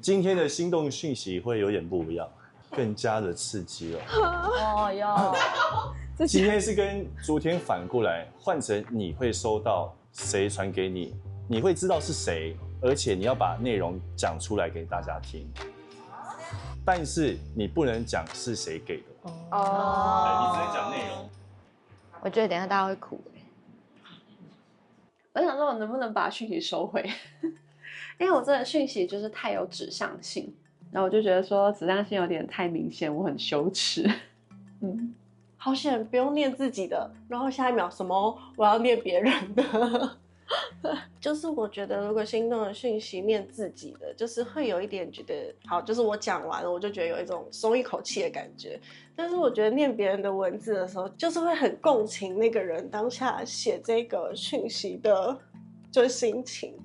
今天的心动讯息会有点不一样，更加的刺激哦。哦哟，今天是跟昨天反过来，换成你会收到谁传给你，你会知道是谁，而且你要把内容讲出来给大家听。但是你不能讲是谁给的哦，你只能讲内容。我觉得等一下大家会哭。我想说，我能不能把讯息收回？因为我这个讯息就是太有指向性，然后我就觉得说指向性有点太明显，我很羞耻。好险，不用念自己的，然后下一秒什么我要念别人的。就是我觉得，如果心动的讯息念自己的，就是会有一点觉得好，就是我讲完了，我就觉得有一种松一口气的感觉。但是我觉得念别人的文字的时候，就是会很共情那个人当下写这个讯息的，就是心情。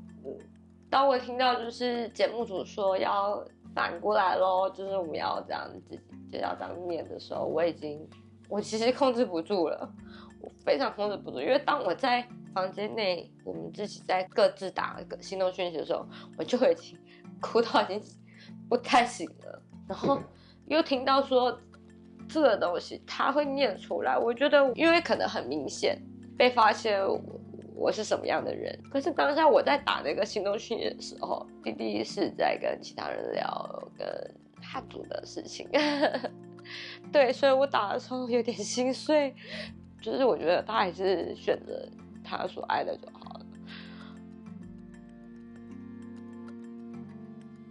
当我听到就是节目组说要反过来咯，就是我们要这样自己就要这样念的时候，我其实控制不住了，我非常控制不住，因为当我在房间内，我们自己在各自打心动讯息的时候，我就已经哭到已经不太行了，然后又听到说这个东西他会念出来，我觉得因为可能很明显被发现我是什么样的人，可是当下我在打那个心动讯息的时候，弟弟是在跟其他人聊跟他组的事情。对，所以我打的时候有点心碎，就是我觉得他还是选择他所爱的就好了。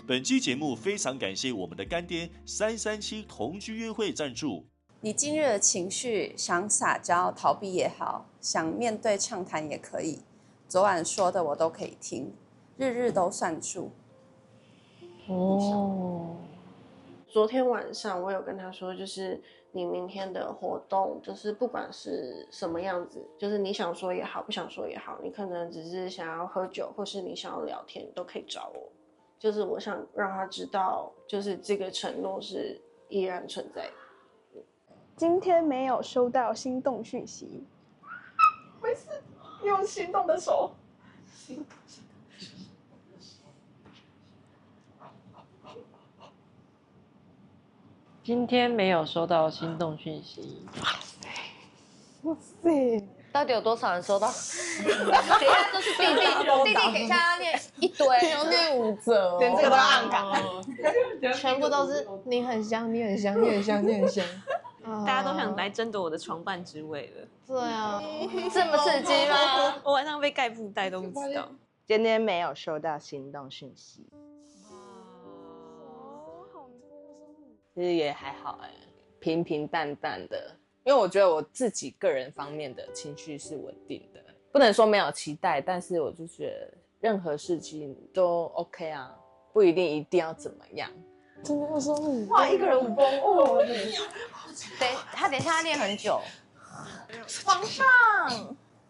本期节目非常感谢我们的干爹337同居约会赞助。你今日的情绪想撒娇逃避也好，想面对畅谈也可以，昨晚说的我都可以听，日日都算数。昨天晚上我有跟他说，就是你明天的活动，就是不管是什么样子，就是你想说也好，不想说也好，你可能只是想要喝酒，或是你想要聊天，你都可以找我。就是我想让他知道，就是这个承诺是依然存在的。今天没有收到心动讯息，没事，用心动的手。今天没有收到心动讯息。哇塞！到底有多少人收到？等一下就是弟弟等一下要念一堆，要念5则，连这个都要按感，全部都是你很香，你很香，你很香，你很香。大家都想来争夺我的床伴之位了。对啊，这么刺激吗？我晚上被盖布袋都不知道。今天没有收到心动讯息。其实也还好平平淡淡的，因为我觉得我自己个人方面的情绪是稳定的，不能说没有期待，但是我就觉得任何事情都 OK 啊，不一定要怎么样。真的要说哇，一个人5公哦！他等一下要念很久。皇上，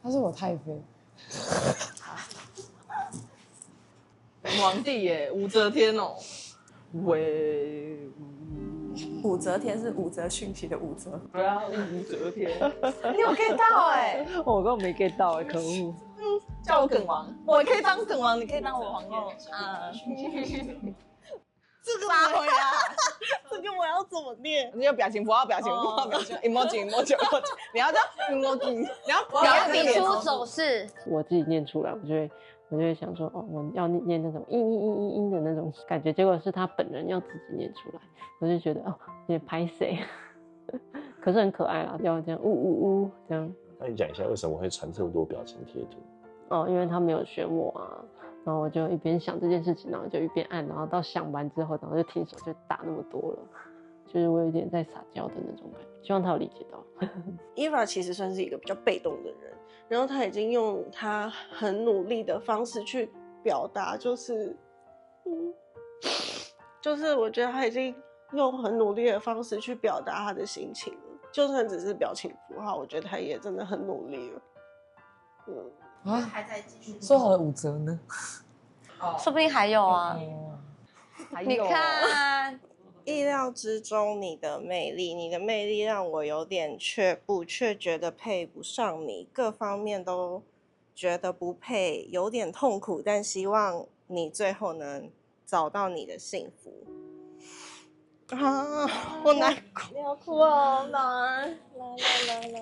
他是我太妃。皇帝耶，武则天哦，武则天是武则讯息的武则，不要武则天，你有 get 到我根本没 get 到可恶。叫我梗王，我可以当梗王，你可以当我皇后啊。这个拉回啊！这个我要怎么念？你有表情符号，emoji，你要这样 emoji，你要比出手势。我自己念出来，我就会想说，我要念那种嘤的那种感觉，结果是他本人要自己念出来，我就觉得有点拍谁，可是很可爱啦，要这样呜这样。那你讲一下为什么会传这么多表情贴图？因为他没有选我啊，然后我就一边想这件事情，然后就一边按，然后到想完之后，然后就停手，就打那么多了，就是我有点在撒娇的那种感觉，希望他有理解到。Eva 其实算是一个比较被动的人，然后他已经用他很努力的方式去表达，就是我觉得他已经用很努力的方式去表达他的心情了，就算只是表情符号，我觉得他也真的很努力了。还在继续。说好的5则呢？说不定还有啊。你看，意料之中你的魅力让我有点却觉得配不上你，各方面都觉得不配，有点痛苦，但希望你最后能找到你的幸福。啊，我难过，你要哭哦，来，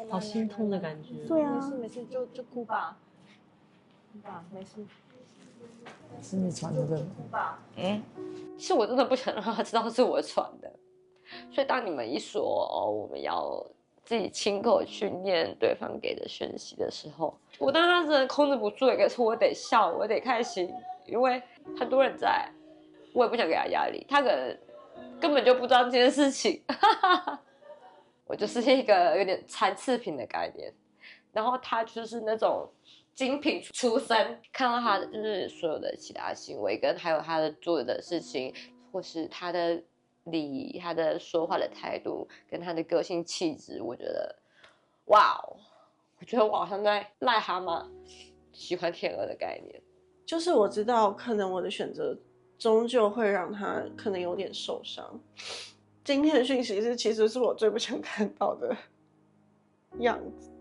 好心痛的感觉。对啊，没事，就哭吧，哭吧，没事。是你传的对吗？其实我真的不想让他知道是我传的，所以当你们一说我们要自己亲口去念对方给的讯息的时候，我当时真的控制不住，可是我得笑，我得开心，因为很多人在，我也不想给他压力，他可能根本就不知道这件事情，我就是一个有点残次品的概念，然后他就是那种精品出身，看到他的就是所有的其他行为跟还有他的做的事情，或是他的礼仪、他的说话的态度跟他的个性气质，我觉得，哇哦，我觉得我好像在癞蛤蟆喜欢天鹅的概念。就是我知道，可能我的选择终究会让他可能有点受伤。今天的讯息其实是我最不想看到的样子。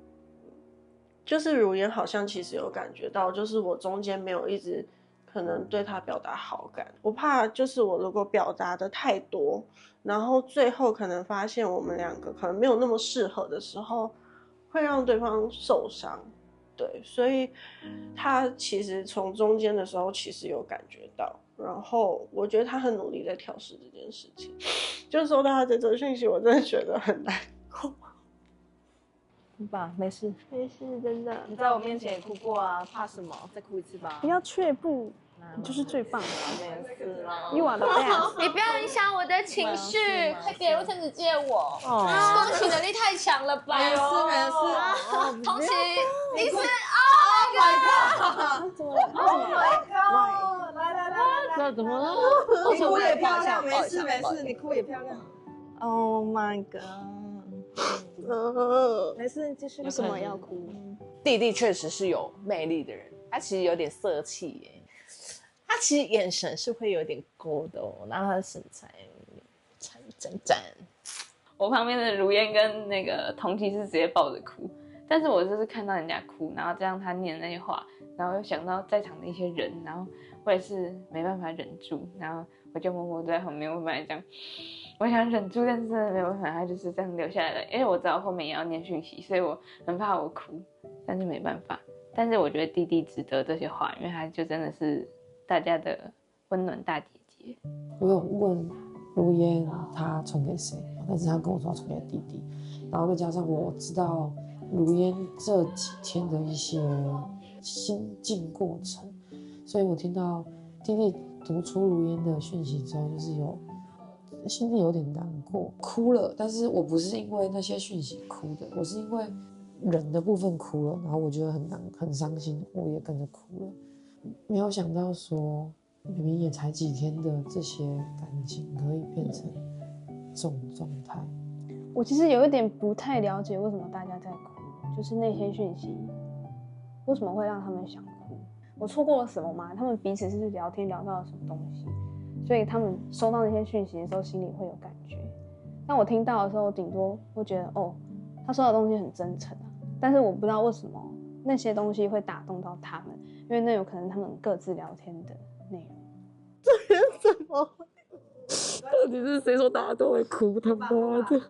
就是如烟好像其实有感觉到，就是我中间没有一直可能对他表达好感，我怕就是我如果表达的太多，然后最后可能发现我们两个可能没有那么适合的时候，会让对方受伤。对，所以他其实从中间的时候其实有感觉到，然后我觉得他很努力在调试这件事情。就是收到他这则讯息，我真的觉得很难过。哭吧，没事，没事，真的。你在我面前也哭过啊，怕什么？再哭一次吧。不要却步，你就是最棒的。没事啦。You are the best。你不要影响我的情绪，快点，卫生纸借我。共情能力太强了吧？没事没事。同情，你是 Oh my god！ 怎么了 ？Oh my god！ 来，这怎么了？你哭也漂亮，没事没事，你哭也漂亮。Oh my god！没事，继续。为什么要哭？弟弟确实是有魅力的人，他其实有点色气耶，他其实眼神是会有点勾的哦，然后他的身材展。我旁边的如烟跟那个同期是直接抱着哭，但是我就是看到人家哭，然后这样他念那些话，然后又想到在场的一些人，然后我也是没办法忍住，然后我就默默在旁边，我本来这样。我想忍住，但是真的没有办法，他就是这样留下来了。因为我知道后面也要念讯息，所以我很怕我哭，但是没办法。但是我觉得弟弟值得这些话，因为他就真的是大家的温暖大姐姐。我有问如烟他传给谁，但是他跟我说他传给弟弟，然后再加上我知道如烟这几天的一些心境过程，所以我听到弟弟读出如烟的讯息之后，就是心里有点难过，哭了。但是我不是因为那些讯息哭的，我是因为人的部分哭了，然后我觉得很伤心，我也跟着哭了。没有想到说，明明也才几天的这些感情，可以变成这种状态。我其实有一点不太了解为什么大家在哭，就是那些讯息为什么会让他们想哭？我错过了什么吗？他们彼此是聊天聊到了什么东西？所以他们收到那些讯息的时候，心里会有感觉。但我听到的时候，顶多会觉得他说的东西很真诚啊。但是我不知道为什么那些东西会打动到他们，因为那有可能他们各自聊天的内容。这人怎么会？到底是谁说大家都会哭？他妈的！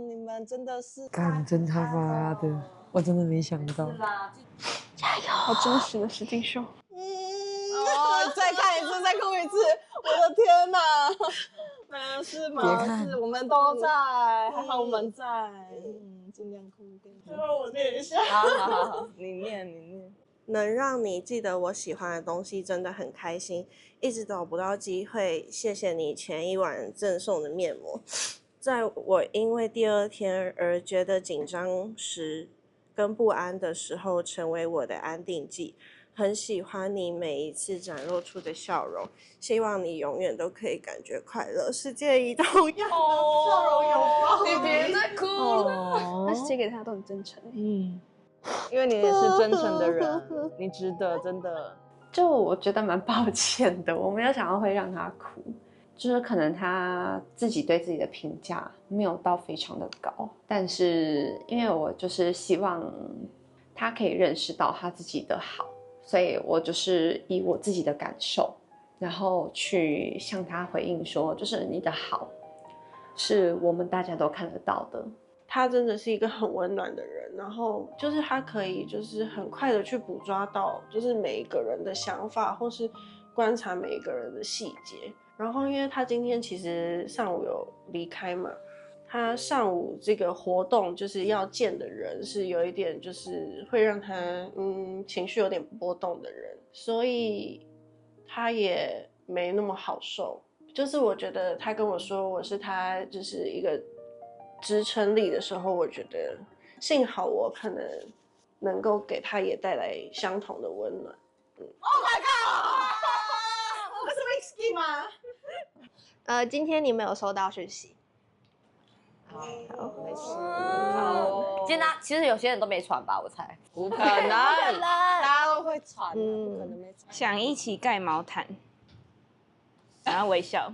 你们真的是真他妈的！我真的没想到。加油！好真实的实境秀。再看一次，再哭一次！我的天哪！没事没事，我们都在，还好我们在。尽量哭一点。最后我念一下。好，你念。能让你记得我喜欢的东西，真的很开心。一直找不到机会，谢谢你前一晚赠送的面膜。在我因为第二天而觉得紧张时跟不安的时候，成为我的安定剂。很喜欢你每一次展露出的笑容，希望你永远都可以感觉快乐。世界移动要笑容有光，你别再哭了。他写给他都很真诚。因为你也是真诚的人，你值得，真的。就我觉得蛮抱歉的，我没有想到会让他哭，就是可能他自己对自己的评价没有到非常的高，但是因为我就是希望他可以认识到他自己的好。所以我就是以我自己的感受，然后去向他回应说，就是你的好是我们大家都看得到的。他真的是一个很温暖的人，然后就是他可以就是很快的去捕捉到就是每一个人的想法，或是观察每一个人的细节。然后因为他今天其实上午有离开嘛，他上午这个活动就是要见的人是有一点就是会让他情绪有点波动的人，所以他也没那么好受。就是我觉得他跟我说我是他就是一个支撑力的时候，我觉得幸好我可能能够给他也带来相同的温暖。Oh my god！ 我是 Whisky 吗？今天你没有收到讯息。好，没事。好，今天其实有些人都没传吧，我猜。不可能，大家都会传的，不可能没传。想一起盖毛毯，然后微笑。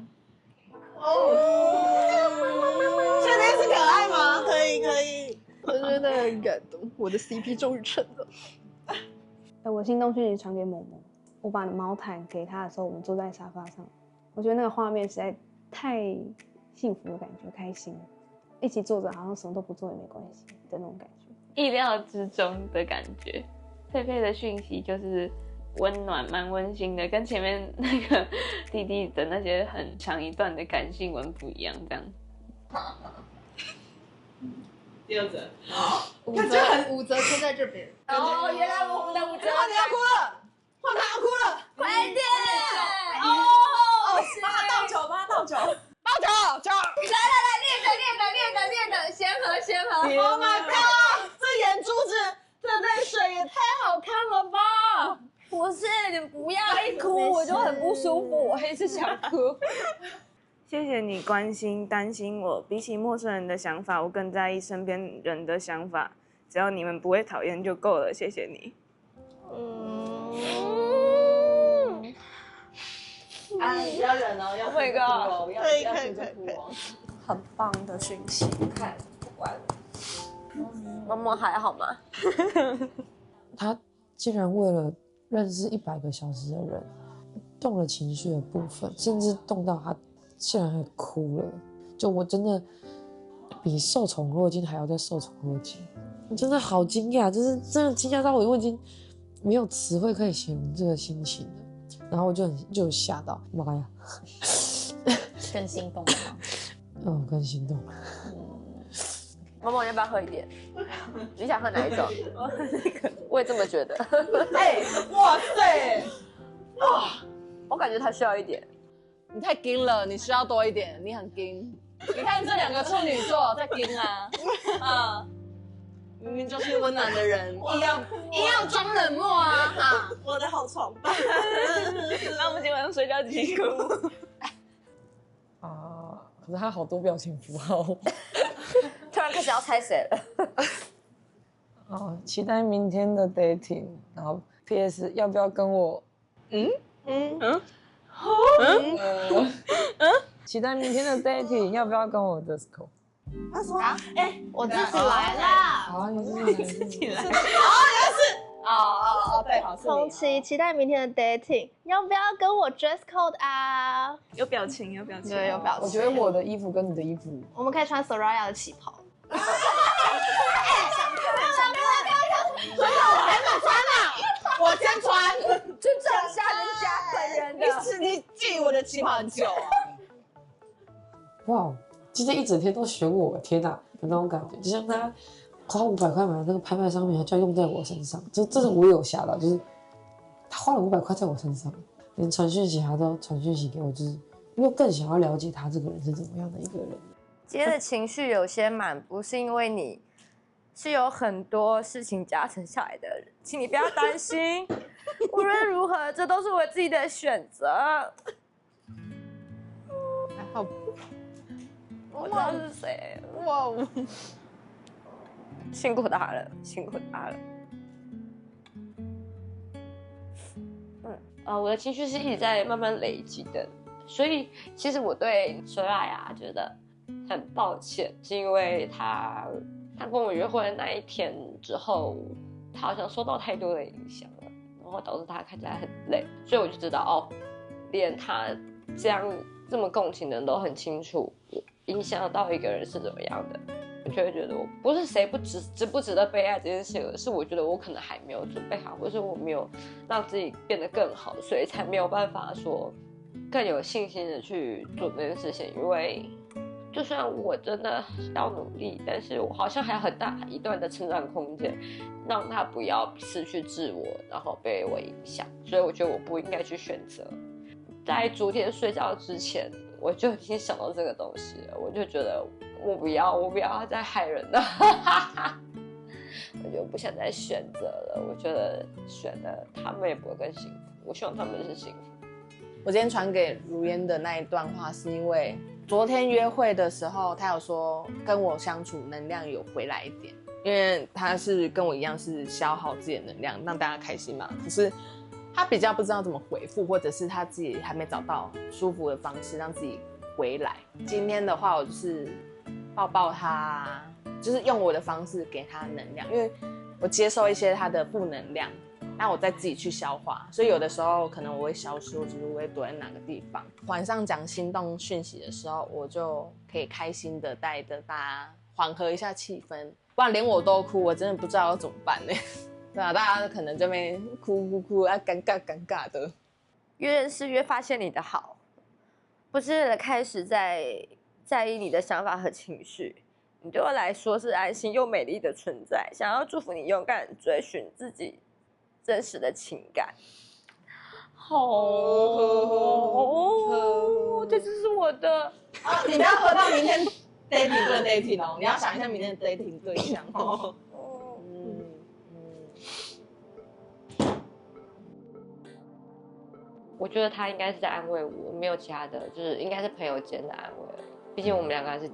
确定是可爱吗？可以可以，我觉得很感动，我的 CP 终于成了。我心动讯息传给某某，我把毛毯给他的时候，我们坐在沙发上，我觉得那个画面实在太幸福的感觉，开心，一起坐着好像什么都不做也没关系的那种感觉，意料之中的感觉。佩佩的讯息就是温暖，蛮温馨的，跟前面那个弟弟的那些很长一段的感性文不一样，这样。第二则，武则天在这边。哦，原来我们的武则天你要哭了，换他要哭了，快点！帮他倒酒，帮他倒酒，倒酒，来，练的，先喝。Oh my god！ 这眼珠子的泪水也太好看了吧！不是，你不要一哭我就很不舒服，我一直想哭。谢谢你关心、担心我。比起陌生人的想法，我更在意身边人的想法。只要你们不会讨厌就够了，谢谢你。不要忍哦，要哭就哭哦，要哭就哭哦。很棒的讯息，看完。默默还好吗？他竟然为了认识100个小时的人，动了情绪的部分，甚至动到他竟然还哭了。就我真的比受宠若惊还要再受宠若惊，我真的好惊讶，就是真的惊讶到我已经没有词汇可以形容这个心情了。然后我就吓到，妈呀，更心动了吗？更心动。默默要不要喝一点？你想喝哪一种？我也这么觉得。哇塞，我感觉他需要一点。你太硬了，你需要多一点，你很硬。你看这2个处女座在硬啊，明明就是温暖的人，硬要装冷漠啊！我的好床伴。那我们今晚上睡觉一起哭。可是他好多表情符号。突然开始要猜谁了。期待明天的 dating， 然后 PS 要不要跟我？期待明天的 dating， 要不要跟我 disco？ 他说：“我自己来啦。”好，你自己来。对，好，是同期期待明天的 dating， 要不要跟我 dress code 啊？有表情。对，有表情。我觉得我的衣服跟你的衣服，我们可以穿 Soraya 的旗袍。我还没穿呢，我先穿，去撞下人家本人的。你记我的旗袍很久啊。哇，今天一整天都选我，天哪的那种感觉，就像他花500块买的那个拍卖商品，他就要用在我身上，这是我有吓到，就是他花了500块在我身上，连传讯息他都传讯息给我，就是因为更想要了解他这个人是怎么样的一个人。今天的情绪有些满，不是因为你，是有很多事情加成下来的人，请你不要担心。无论如何，这都是我自己的选择。还好，我知道是谁。哇，辛苦他了，辛苦他了。我的情绪是一直在慢慢累积的，所以其实我对Soraya觉得很抱歉，是因为他跟我约会的那一天之后，他好像受到太多的影响了，然后导致他看起来很累，所以我就知道哦，连他这么共情的人都很清楚影响到一个人是怎么样的，我就会觉得我不是谁值不值得被爱这件事，而是我觉得我可能还没有准备好，或者我没有让自己变得更好，所以才没有办法说更有信心的去做这件事情。因为就算我真的要努力，但是我好像还有很大一段的成长空间，让他不要失去自我，然后被我影响。所以我觉得我不应该去选择。在昨天睡觉之前，我就已经想到这个东西了，我就觉得我不要再害人了，我就不想再选择了。我觉得选了他们也不会更幸福，我希望他们是幸福。我今天传给如烟的那一段话，是因为昨天约会的时候，他有说跟我相处能量有回来一点，因为他是跟我一样是消耗自己的能量，让大家开心嘛。可是他比较不知道怎么回复，或者是他自己还没找到舒服的方式让自己回来。今天的话，我就是抱抱他，就是用我的方式给他能量，因为我接受一些他的负能量，那我再自己去消化。所以有的时候可能我会消失，或者是我会躲在哪个地方。晚上讲心动讯息的时候，我就可以开心的带着大家缓和一下气氛，不然连我都哭，我真的不知道要怎么办呢。对啊，大家可能这边哭啊，尴尬的。越认识越发现你的好，不是开始在意你的想法和情绪。你对我来说是安心又美丽的存在，想要祝福你勇敢追寻自己真实的情感。这就是我的。你不要喝到明天 dating 不能 dating 哦，你要想一下明天的 dating 对象哦。我觉得他应该是在安慰我，没有其他的，就是应该是朋友间的安慰。毕竟我们两个还是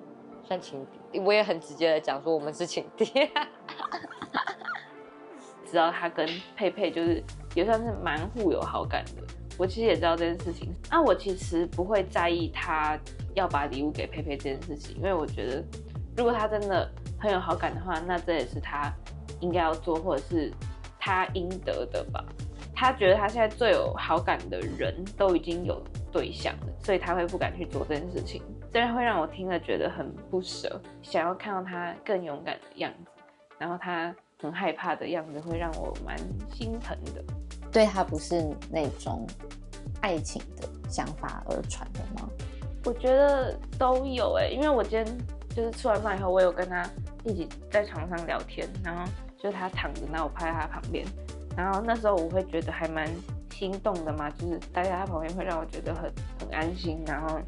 算情敌，我也很直接的讲说我们是情敌。知道他跟佩佩就是也算是蛮互有好感的，我其实也知道这件事情。那我其实不会在意他要把礼物给佩佩这件事情，因为我觉得如果他真的很有好感的话，那这也是他应该要做，或者是他应得的吧。他觉得他现在最有好感的人都已经有对象了，所以他会不敢去做这件事情，这会让我听了觉得很不舍，想要看到他更勇敢的样子，然后他很害怕的样子会让我蛮心疼的。对他不是那种爱情的想法而传的吗？我觉得都有因为我今天就是吃完饭以后，我有跟他一起在床上聊天，然后就他躺着，然后我趴在他旁边，然后那时候我会觉得还蛮心动的嘛，就是待在他旁边会让我觉得很安心，然后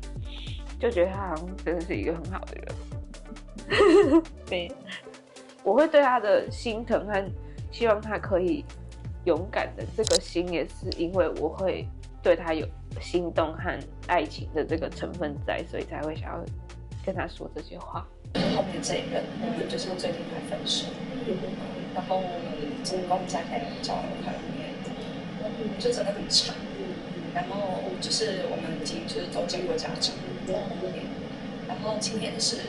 就觉得他好像真的是一个很好的人。对，我会对他的心疼和希望他可以勇敢的这个心，也是因为我会对他有心动和爱情的这个成分在，所以才会想要跟他说这些话。后面这一任，我们就是最近才分手，然后我们总共加起来交往快5年，就真的很长。然后就是我们已经就是都见过家长，然后今天是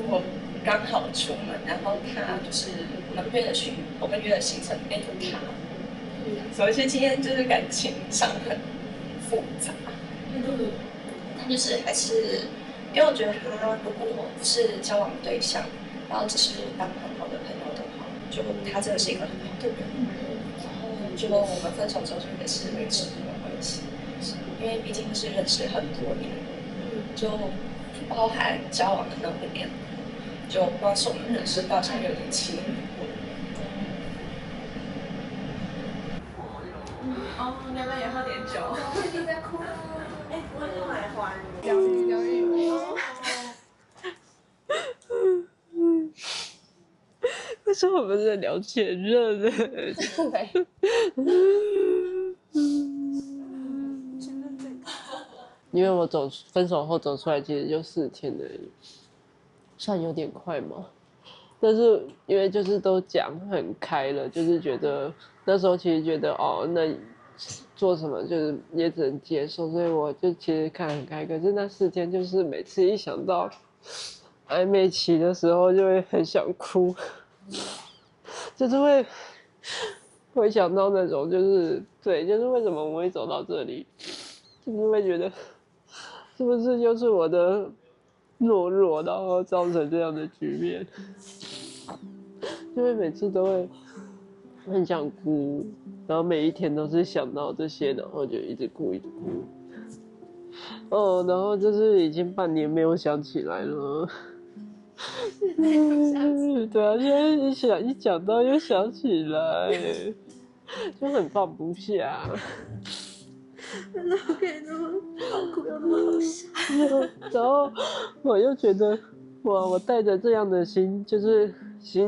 我刚好出门，然后他就是我们约的行程里面有他，所以今天就是感情上很复杂。他就是还是因为我觉得他如果不是交往对象，然后只是当很好的朋友的话，就他真的是一个很好的人。然后就我们分手之后就也是维持这个关系，因为毕竟是认识很多年，就包含交往的那5年，就光是我们认识到现在有点7年。哦，你要不要也喝点酒？最近在哭。我也买花。疗愈。为什么我们在聊前任呢？因为我分手后走出来，其实就4天而已，算有点快嘛。但是因为就是都讲很开了，就是觉得那时候其实觉得那做什么就是也只能接受，所以我就其实看很开。可是那4天就是每次一想到暧昧期的时候，就会很想哭，就是会会想到那种就是对，就是为什么我们会走到这里，就是会觉得是不是就是我的懦弱，然后造成这样的局面，就会每次都会很想哭，然后每一天都是想到这些，然后就一直哭一直哭。哦，然后就是已经半年没有想起来了。对啊，现在一讲到又想起来，就很放不下。真的不可以那么好哭又那么好笑。然后我又觉得，哇，我带着这样的心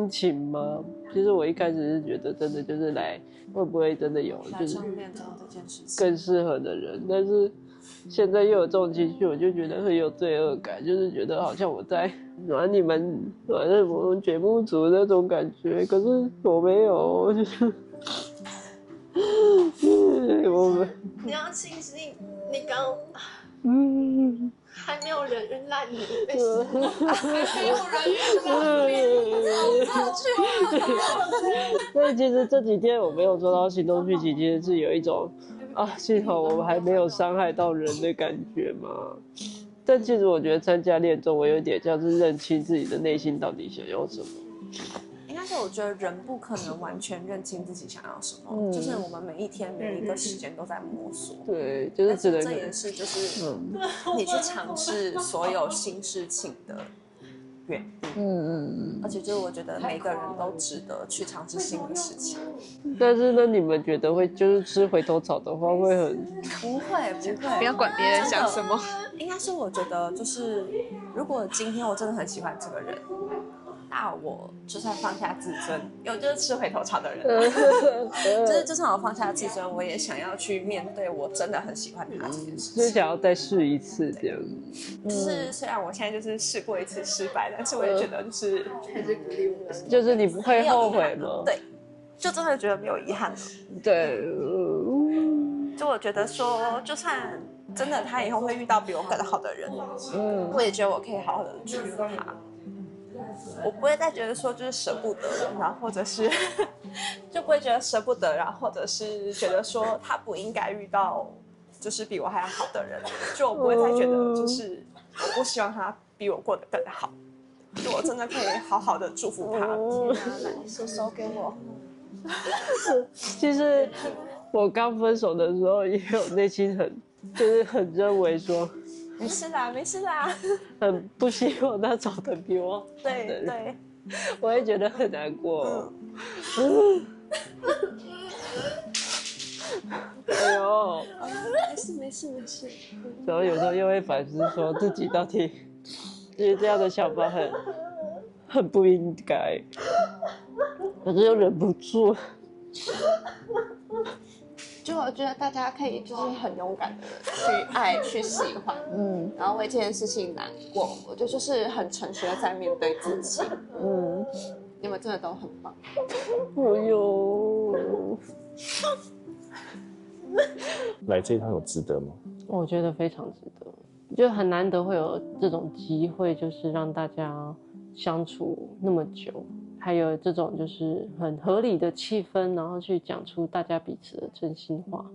情嘛，其实我一开始是觉得真的就是来，会不会真的有就是更适合的人，但是现在又有这种情绪，我就觉得很有罪恶感，就是觉得好像我在玩你们我们节目组那种感觉，可是我没有，就是我们你要庆幸你刚还没有人晕烂你，还没有人晕烂你，所以其实这几天我没有做到行动剧集，其实是有一种幸好我们还没有伤害到人的感觉嘛。但其实我觉得参加恋综，我有点像是认清自己的内心到底想要什么。应该是我觉得人不可能完全认清自己想要什么，就是我们每一天每一个时间都在摸索。对，就是只能这也是就是你去尝试所有新事情的原因。而且就是我觉得每个人都值得去尝试新的事情。但是呢，你们觉得会就是吃回头草的话会很？不会，不要管别人想什么。应该是我觉得就是如果今天我真的很喜欢这个人，那我就算放下自尊，有就是吃回头草的人，就算我放下自尊，我也想要去面对我真的很喜欢他这件事情，就是想要再试一次这样。就是虽然我现在就是试过一次失败，但是我也觉得就是还是鼓励我们，就是你不会后悔吗？对，就真的觉得没有遗憾了。对，就我觉得说，就算真的他以后会遇到比我更好的人，我也觉得我可以好好的祝福他。我不会再觉得说就是舍不得，然后或者是就不会觉得舍不得，然后或者是觉得说他不应该遇到就是比我还要好的人，就我不会再觉得就是我不希望他比我过得更好，就我真的可以好好的祝福他。来，手给我。其实我刚分手的时候，也有内心很认为说。没事啦，没事啦。很不希望他走得比我好的人，对，我会觉得很难过。哎呦，没事。然后有时候又会反思说自己到底，因为这样的想法很不应该，可是又忍不住。就我觉得大家可以就是很勇敢的去爱、去喜欢，然后为这件事情难过，我觉得就是很诚实的在面对自己，你们真的都很棒。哎呦，来这一趟有值得吗？我觉得非常值得，就很难得会有这种机会，就是让大家相处那么久。还有这种就是很合理的气氛，然后去讲出大家彼此的真心话。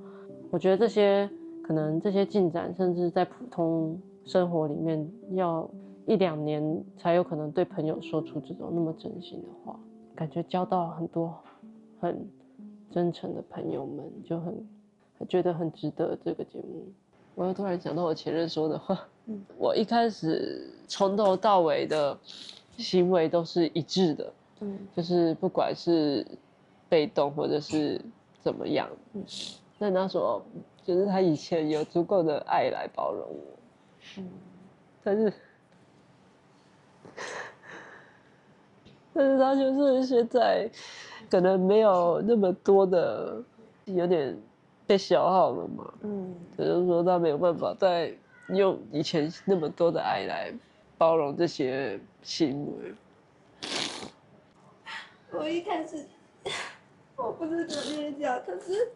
我觉得这些可能这些进展，甚至在普通生活里面要1-2年才有可能对朋友说出这种那么真心的话。感觉交到很多很真诚的朋友们，就很觉得很值得这个节目。我又突然想到我前任说的话，我一开始从头到尾的行为都是一致的。就是不管是被动或者是怎么样，但他说就是他以前有足够的爱来包容我，但是他就是现在可能没有那么多的，有点被消耗了嘛，就是说他没有办法再用以前那么多的爱来包容这些行为。我一开始我不是跟你讲，可是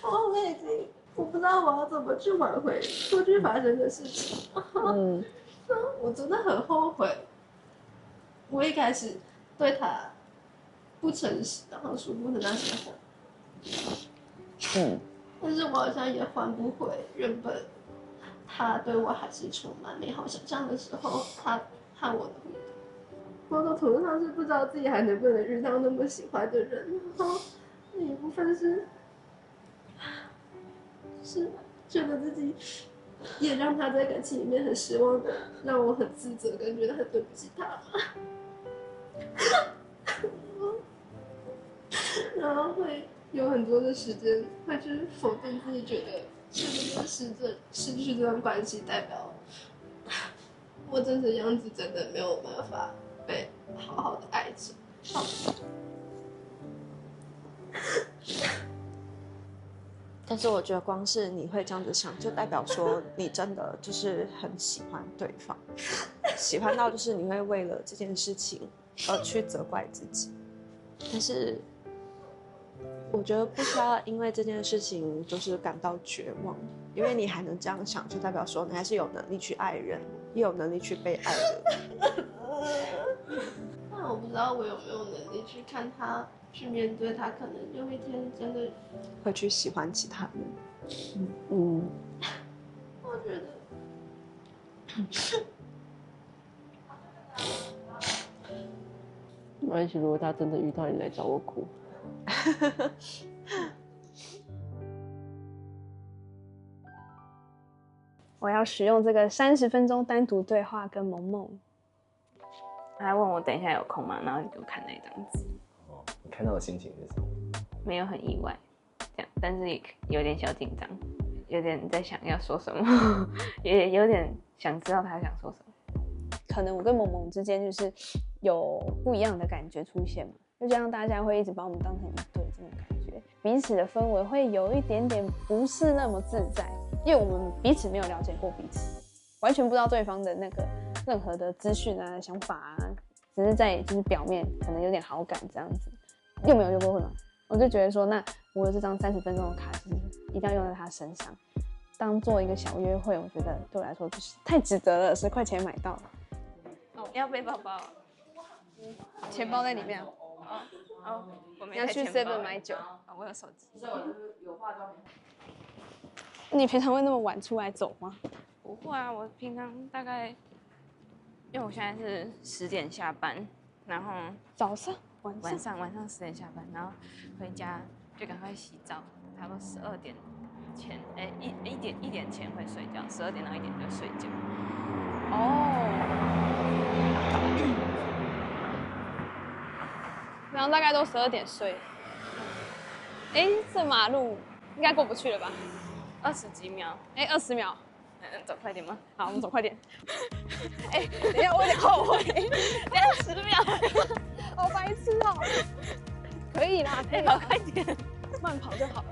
我后面已经我不知道我要怎么去挽回过去发生的事情。我真的很后悔，我一开始对他不诚实，然后说不的那些话。但是我好像也换不回原本他对我还是充满美好想象的时候，他和我的互动。某种程度上是不知道自己还能不能遇到那么喜欢的人，然后另一部分是觉得自己也让他在感情里面很失望的，让我很自责，跟觉得很对不起他。然后会有很多的时间会去否定自己，觉得是不是失去这段关系代表我真实样子真的没有办法被好好的爱着。但是我觉得光是你会这样子想，就代表说你真的就是很喜欢对方，喜欢到就是你会为了这件事情而去责怪自己。但是我觉得不需要因为这件事情就是感到绝望，因为你还能这样想，就代表说你还是有能力去爱人，也有能力去被爱的。那我不知道我有没有能力去看他，去面对他，可能有一天真的会去喜欢其他人。我觉得没关系，如果他真的遇到你来找我哭。我要使用这个30分钟单独对话跟萌萌。他还问我等一下有空吗？然后你给我看那张纸。你看到的心情是什么？没有很意外，这样，但是也有点小紧张，有点在想要说什么，也有点想知道他想说什么。可能我跟萌萌之间就是有不一样的感觉出现嘛，就这样大家会一直把我们当成一对这种感觉，彼此的氛围会有一点点不是那么自在，因为我们彼此没有了解过彼此，完全不知道对方的那个任何的资讯啊、想法啊，只是在就是表面可能有点好感这样子，又没有约过会嘛，我就觉得说，那我有这张30分钟的卡，就是一定要用在他身上，当做一个小约会，我觉得对我来说就是太值得了，10块钱买到了。你要背包包？钱包在里面。我没你要去 7 买酒。我有手机。你平常会那么晚出来走吗？不会啊，我平常大概，因为我现在是10点下班，然后早上、晚上10点下班，然后回家就赶快洗澡，差不多12点前，1点前会睡觉，12点到1点就睡觉。然后大概都12点睡。这马路应该过不去了吧？20几秒。20秒。走快点吗？好，我们走快点。等一下，我有点后悔。等一下10秒。好白痴哦。可以啦，可以跑快点，慢跑就好了。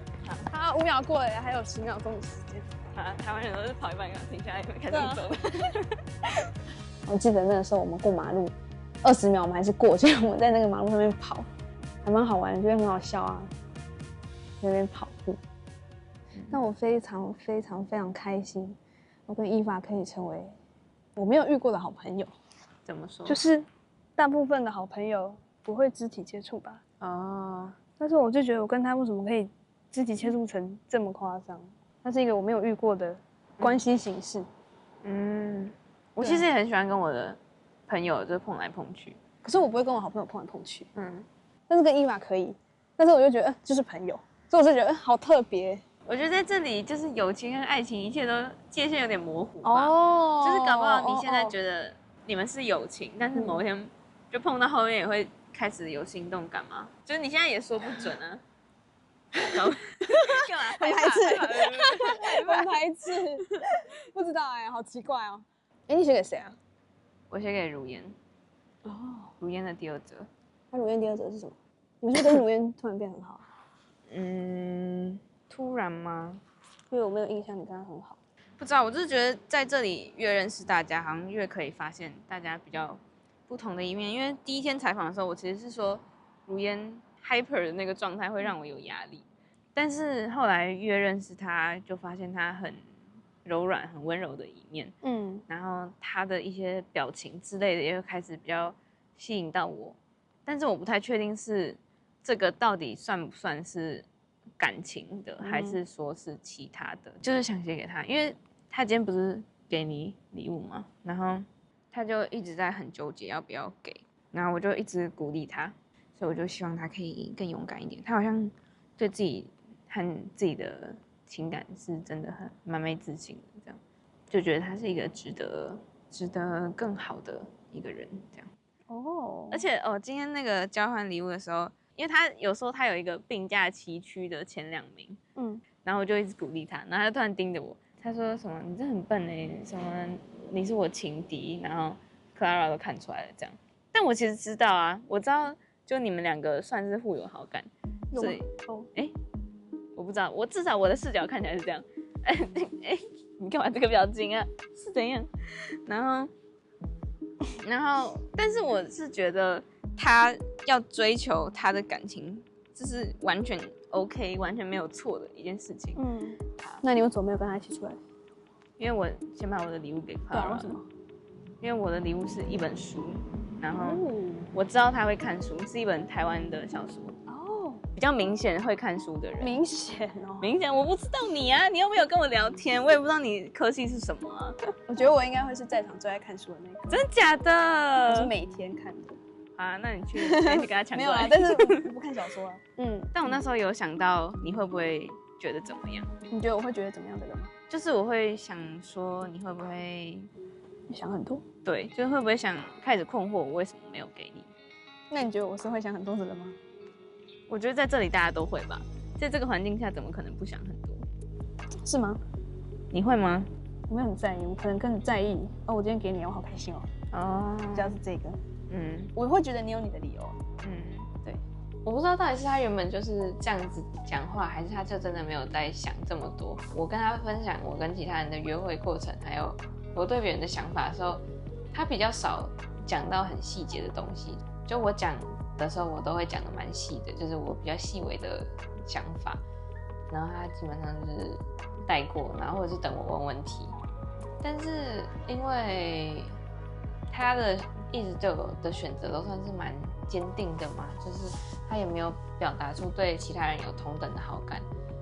他5秒过了，还有10秒钟的时间。台湾人都是跑一半然后停下来开始走。我记得那个时候我们过马路，20秒我们还是过，所以我们在那个马路上面跑，还蛮好玩的，觉得很好笑啊，在那边跑步。但我非常非常非常开心，我跟伊娃可以成为我没有遇过的好朋友。怎么说？就是大部分的好朋友不会肢体接触吧？但是我就觉得我跟他为什么可以肢体接触成这么夸张？它是一个我没有遇过的关系形式。我其实也很喜欢跟我的朋友就碰来碰去，可是我不会跟我好朋友碰来碰去。但是跟伊娃可以，但是我就觉得就是朋友，所以我就觉得好特别。我觉得在这里就是友情跟爱情一切都界限有点模糊吧。就是搞不好你现在觉得你们是友情，但是某一天就碰到后面也会开始有心动感嘛？就是你现在也说不准啊。干嘛？很排斥，很排斥，不知道好奇怪哦。你写给谁啊？我写给如烟。如烟的第2则。那如烟第2则是什么？你是跟如烟突然变很好？突然吗？因为我没有印象你跟他很好。不知道，我就是觉得在这里越认识大家，好像越可以发现大家比较不同的一面。因为第1天采访的时候，我其实是说如烟 hyper 的那个状态会让我有压力，但是后来越认识他，就发现他很柔软、很温柔的一面。然后他的一些表情之类的也会开始比较吸引到我，但是我不太确定是这个到底算不算是感情的，还是说是其他的？就是想写给他，因为他今天不是给你礼物嘛，然后他就一直在很纠结要不要给，然后我就一直鼓励他，所以我就希望他可以更勇敢一点。他好像对自己和自己的情感是真的蛮没自信的，这样就觉得他是一个值得更好的一个人，这样。哦，而且今天那个交换礼物的时候，因为他有时候他有一个并驾齐驱的前2名，然后我就一直鼓励他，然后他就突然盯着我，他说什么你这很笨什么你是我情敌，然后 Clara 都看出来了这样。但我其实知道啊，我知道就你们2个算是互有好感，所以我不知道，我至少我的视角看起来是这样。你干嘛这个表情啊？是怎样？然后，但是我是觉得他要追求他的感情，这是完全 OK， 完全没有错的一件事情。那你为什么没有跟他一起出来？因为我先把我的礼物给 Clara 了。为什么？因为我的礼物是一本书，然后我知道他会看书，是一本台湾的小说。比较明显会看书的人。明显，我不知道你啊，你又没有跟我聊天，我也不知道你科系是什么啊。我觉得我应该会是在场最爱看书的那个。真的假的？我是每天看的。啊，那你去跟他抢过来。没有啊，但是我不看小说啊。但我那时候有想到，你会不会觉得怎么样？你觉得我会觉得怎么样的人吗？就是我会想说，你会不会想很多？对，就是会不会想开始困惑我为什么没有给你？那你觉得我是会想很多的人吗？我觉得在这里大家都会吧，在这个环境下怎么可能不想很多？是吗？你会吗？我没有很在意，我可能更在意我今天给你，我好开心哦。比较是这个，我会觉得你有你的理由。对，我不知道到底是他原本就是这样子讲话，还是他就真的没有在想这么多。我跟他分享我跟其他人的约会过程，还有我对别人的想法的时候，他比较少讲到很细节的东西。就我讲的时候，我都会讲的蛮细的，就是我比较细微的想法，然后他基本上就是带过，然后或者是等我问问题。但是因为他的一直对我的选择都算是蛮坚定的嘛，就是他也没有表达出对其他人有同等的好感，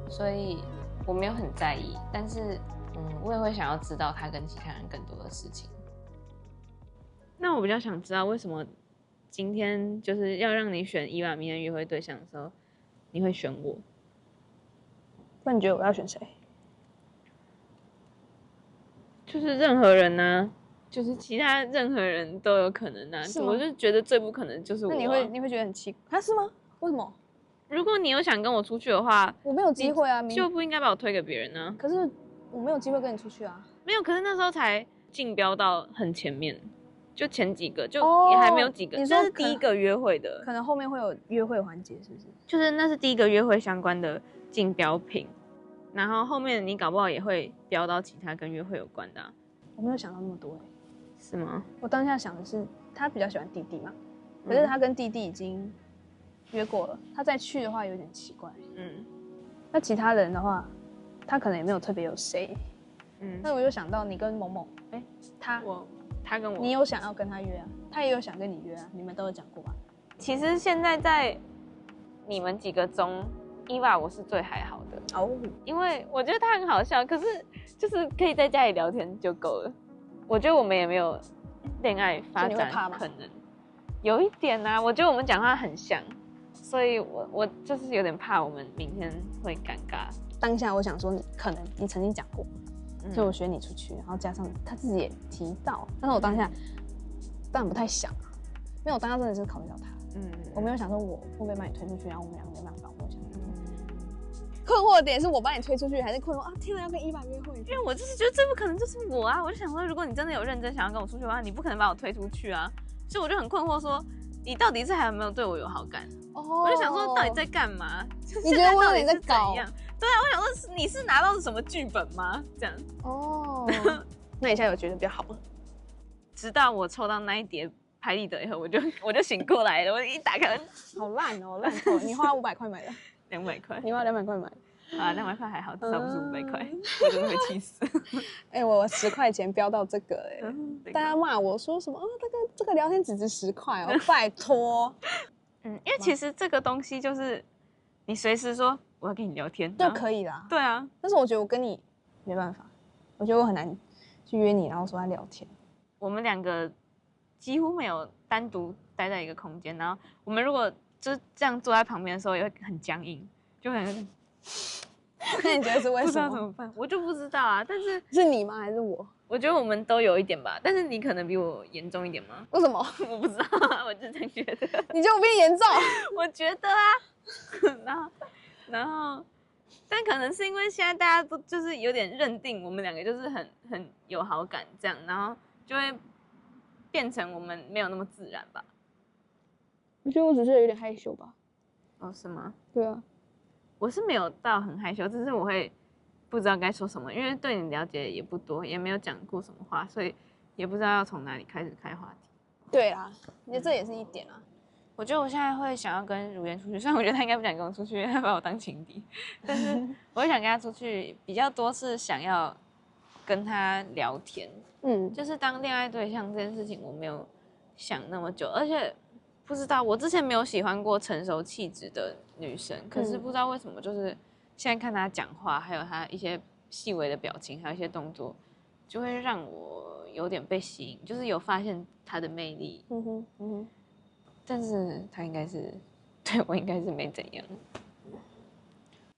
所以我没有很在意。但是我也会想要知道他跟其他人更多的事情。那我比较想知道为什么今天就是要让你选伊娃明天约会对象的时候，你会选我？那你觉得我要选谁？就是任何人啊，就是其他任何人都有可能啊。我就觉得最不可能就是我。那你会觉得很奇怪？是吗？为什么？如果你有想跟我出去的话，我没有机会啊，就不应该把我推给别人呢。可是我没有机会跟你出去啊。没有，可是那时候才竞标到很前面。就前几个，就也还没有几个，这是第一个约会的，可能后面会有约会环节，是不是？就是那是第一个约会相关的竞标品，然后后面你搞不好也会标到其他跟约会有关的。我没有想到那么多是吗？我当下想的是他比较喜欢弟弟嘛，可是他跟弟弟已经约过了，他再去的话有点奇怪。那其他人的话，他可能也没有特别有谁。那我就想到你跟某某，他跟我，你有想要跟他约啊？他也有想跟你约啊？你们都有讲过吧？其实现在在你们几个中，伊娃我是最还好的哦，因为我觉得他很好笑，可是就是可以在家里聊天就够了。我觉得我们也没有恋爱发展可能，有一点啊，我觉得我们讲话很像，所以我就是有点怕我们明天会尴尬。当下我想说，你曾经讲过。所以我学你出去，然后加上他自己也提到，但是我当下当然不太想啊，因为我当下真的是考虑到他，我没有想说我会不会把你推出去，然后我们两个没办法，我想困惑的点是我把你推出去，还是困惑啊？天哪，要跟伊娃约会？因为我就是觉得最不可能就是我啊，我就想说，如果你真的有认真想要跟我出去的话，你不可能把我推出去啊，所以我就很困惑说，你到底是还有没有对我有好感？我就想说，到底在干嘛？你觉得我有点在搞？对啊，我想说你是拿到什么剧本吗？这样那你现在有觉得比较好吗？直到我抽到那一叠拍立得以后，我就醒过来了。我一打开，好烂哦，烂透了！你花500块买的，200块，你花200块买啊，200块还好，至少不是500块，我真的会气死。我10块钱标到这个大家骂我说什么这个聊天只值10块哦，拜托。因为其实这个东西就是你随时说我要跟你聊天就可以啦。对啊，但是我觉得我跟你没办法，我觉得我很难去约你，然后说要聊天。我们2个几乎没有单独待在一个空间，然后我们如果就这样坐在旁边的时候，也会很僵硬，就很那你觉得是为不知什么？道怎么办？我就不知道啊。但是是你吗？还是我？我觉得我们都有一点吧，但是你可能比我严重一点吗？为什么？我不知道，我就这样觉得。你觉得我比你严重？我觉得啊，然后，但可能是因为现在大家都就是有点认定我们2个就是很有好感这样，然后就会变成我们没有那么自然吧。我觉得我只是有点害羞吧。哦，是吗？对啊，我是没有到很害羞，只是我会不知道该说什么，因为对你了解也不多，也没有讲过什么话，所以也不知道要从哪里开始开话题。对啦，我觉得这也是一点啊。我觉得我现在会想要跟如烟出去，虽然我觉得他应该不想跟我出去，因为他把我当情敌，但是我会想跟他出去，比较多是想要跟他聊天。就是当恋爱对象这件事情，我没有想那么久，而且不知道我之前没有喜欢过成熟气质的女生，可是不知道为什么，就是现在看他讲话，还有他一些细微的表情，还有一些动作，就会让我有点被吸引，就是有发现他的魅力。但是他应该是对我应该是没怎样。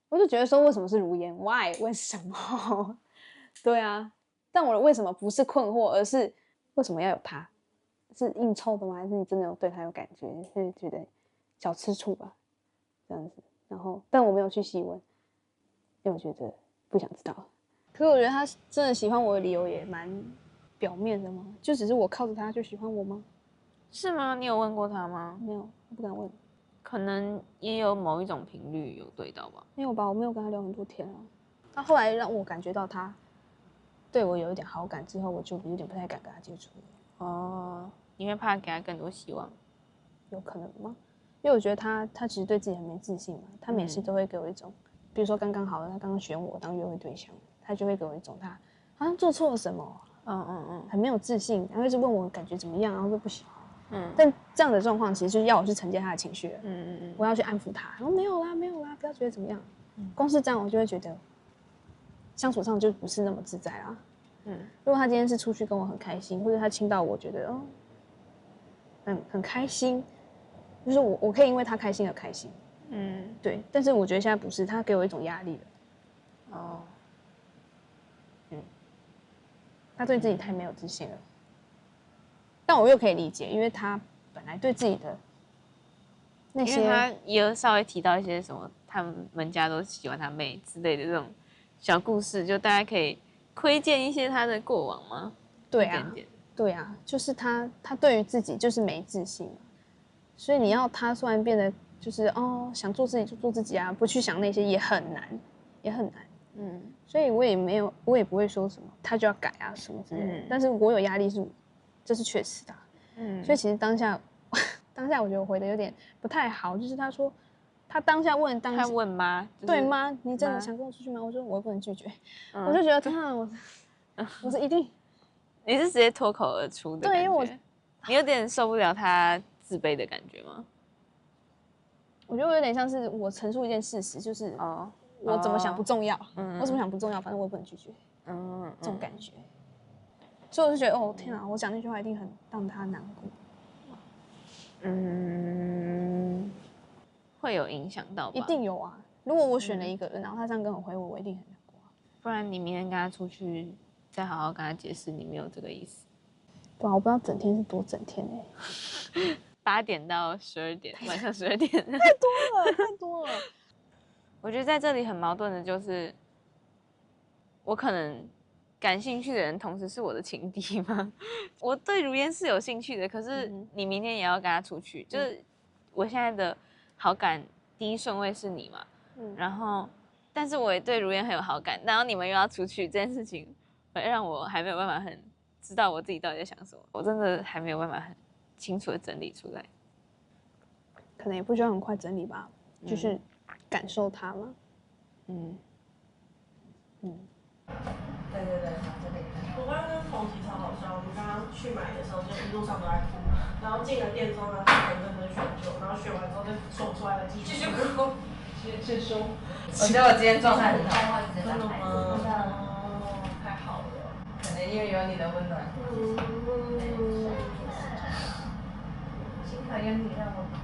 我就觉得说，为什么是如烟 ？Why？ 为什么？对啊，但我的为什么不是困惑，而是为什么要有他？是硬凑的吗？还是你真的有对他有感觉？是觉得小吃醋吧，这样子。然后，但我没有去细问，因为我觉得不想知道。可是我觉得他真的喜欢我的理由也蛮表面的吗？就只是我靠着他就喜欢我吗？是吗？你有问过他吗？没有，我不敢问。可能也有某一种频率有对到吧？没有吧，我没有跟他聊很多天啊。他后来让我感觉到他对我有一点好感之后，我就有点不太敢跟他接触了。哦，你会怕给他更多希望？有可能吗？因为我觉得他其实对自己很没自信嘛，他每次都会给我一种，比如说刚刚好了，他刚刚选我当约会对象，他就会给我一种他好像做错了什么，很没有自信，然后一直问我感觉怎么样，然后说不行。但这样的状况其实就是要我去承接他的情绪了，我要去安抚他，然后没有啦，不要觉得怎么样，光是这样我就会觉得相处上就不是那么自在啦。如果他今天是出去跟我很开心，或者他亲到我觉得很开心，就是我可以因为他开心而开心，对。但是我觉得现在不是，他给我一种压力了。他对自己太没有自信了。但我又可以理解，因为他本来对自己的那些，因为他也有稍微提到一些什么，他们家都喜欢他妹之类的这种小故事，就大家可以窥见一些他的过往吗？对啊，对啊，就是他对于自己就是没自信嘛，所以你要他突然变得就是想做自己就做自己啊，不去想那些也很难，也很难。所以我也不会说什么他就要改啊什么之类的，但是我有压力这是确实的。所以其实当下我觉得我回的有点不太好，就是他说他当下问他问妈，对妈，你真的想跟我出去吗？我说我也不能拒绝，我就觉得天啊，我是一定，你是直接脱口而出的感觉，对，因为你有点受不了他自卑的感觉吗？我觉得我有点像是我陈述一件事实，就是我怎么想不重要，我怎么想不重要，反正我也不能拒绝，这种感觉。所以我就觉得天啊，我讲那句话一定很让他难过。会有影响到吧？一定有啊！如果我选了一个人，然后他这样跟我回我，我一定很难过。不然你明天跟他出去，再好好跟他解释你没有这个意思。对啊，我不知道整天是多整天8点到12点，晚上12点，太多了。我觉得在这里很矛盾的就是，我可能感兴趣的人同时是我的情敌吗？我对如烟是有兴趣的，可是你明天也要跟他出去，就是我现在的好感第一顺位是你嘛，然后但是我也对如烟很有好感，然后你们又要出去，这件事情会让我还没有办法很知道我自己到底在想什么，我真的还没有办法很清楚的整理出来。可能也不需要很快整理吧，就是感受它嘛。对，我刚刚跟同琪超好笑，我们刚刚去买的时候就一路上都在哭，然后进了店之后呢，他很认真选酒，然后选完之后再走出来了继续哭。先收。我觉得我今天状态很好。真的吗？太好了，可能因为有你的温暖。心考验你让我哭。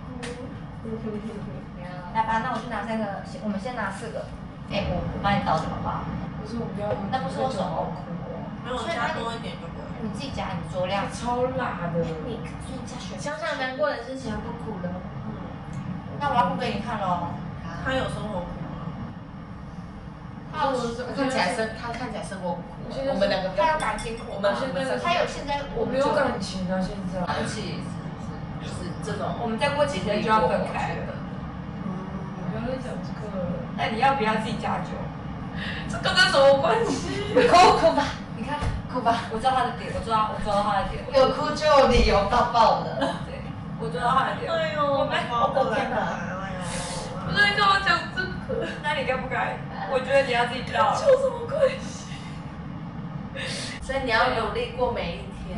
来吧，那我去拿3个，我们先拿4个。我帮你倒着好不好？不是我不要。那不是我手工哭没有加多一点就可以。你自己加，你酌量。超辣的。所以你加雪。想想难过的事情不苦的。那我要哭给你看喽。他有生活苦吗？他看起来生活苦。我们两个他有感情苦。他有现在我没有感情啊，现在。而且是这种。我们再过几天就要分开了。不要再讲这个了。那你要不要自己加酒？这跟这什么关系？哭吧，你看哭吧，我知道他的点，我抓到他的点。有哭就有理由抱抱的。对，我抓到他的点。哎呦，我天哪！不是你跟我讲这个，那你该不该？我觉得你要自己知道。有什么关系？所以你要努力过每一天。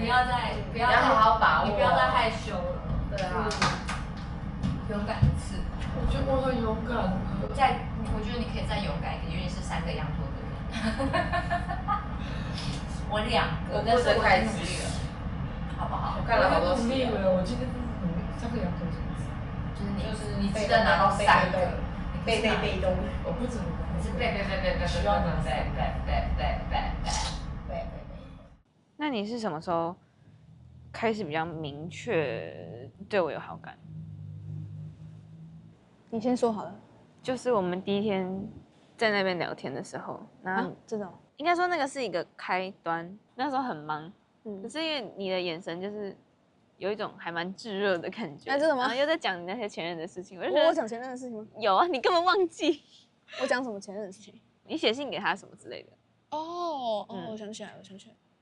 不要好好把握。你不要再害羞了。对啊。勇敢一次。我觉得我很勇敢。我觉得你可以再勇敢一点，因为你是3个羊驼的人。我2个，但是我太努力了，好不好？我看了好多努力了，我今天真是努力。3个羊驼什么意思？就是你值得拿到3个。被动。我不怎么。你是被需要拿3个。那你是什么时候开始比较明确对我有好感？你先说好了。就是我们第一天在那边聊天的时候，然后这种应该说那个是一个开端。那时候很忙，可是因为你的眼神就是有一种还蛮炙热的感觉。真的吗？然后又在讲你那些前任的事情，我就觉得我讲前任的事情吗？有啊，你根本忘记。我讲什么前任的事情？你写信给他什么之类的。我想起来了。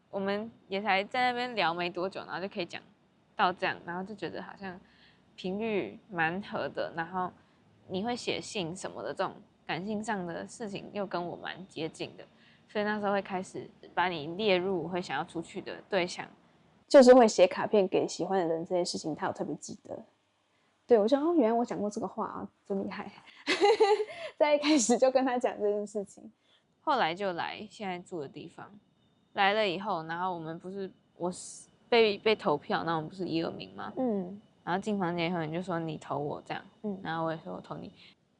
我们也才在那边聊没多久，然后就可以讲到这样，然后就觉得好像频率蛮合的，然后你会写信什么的，这种感性上的事情又跟我蛮接近的，所以那时候会开始把你列入会想要出去的对象，就是会写卡片给喜欢的人这件事情，他有特别记得。对，我想原来我讲过这个话啊，真厉害，在一开始就跟他讲这件事情，后来就来现在住的地方，来了以后，然后我们不是我被投票，那我们不是1、2名吗？然后进房间以后，你就说你投我这样，然后我也说我投你。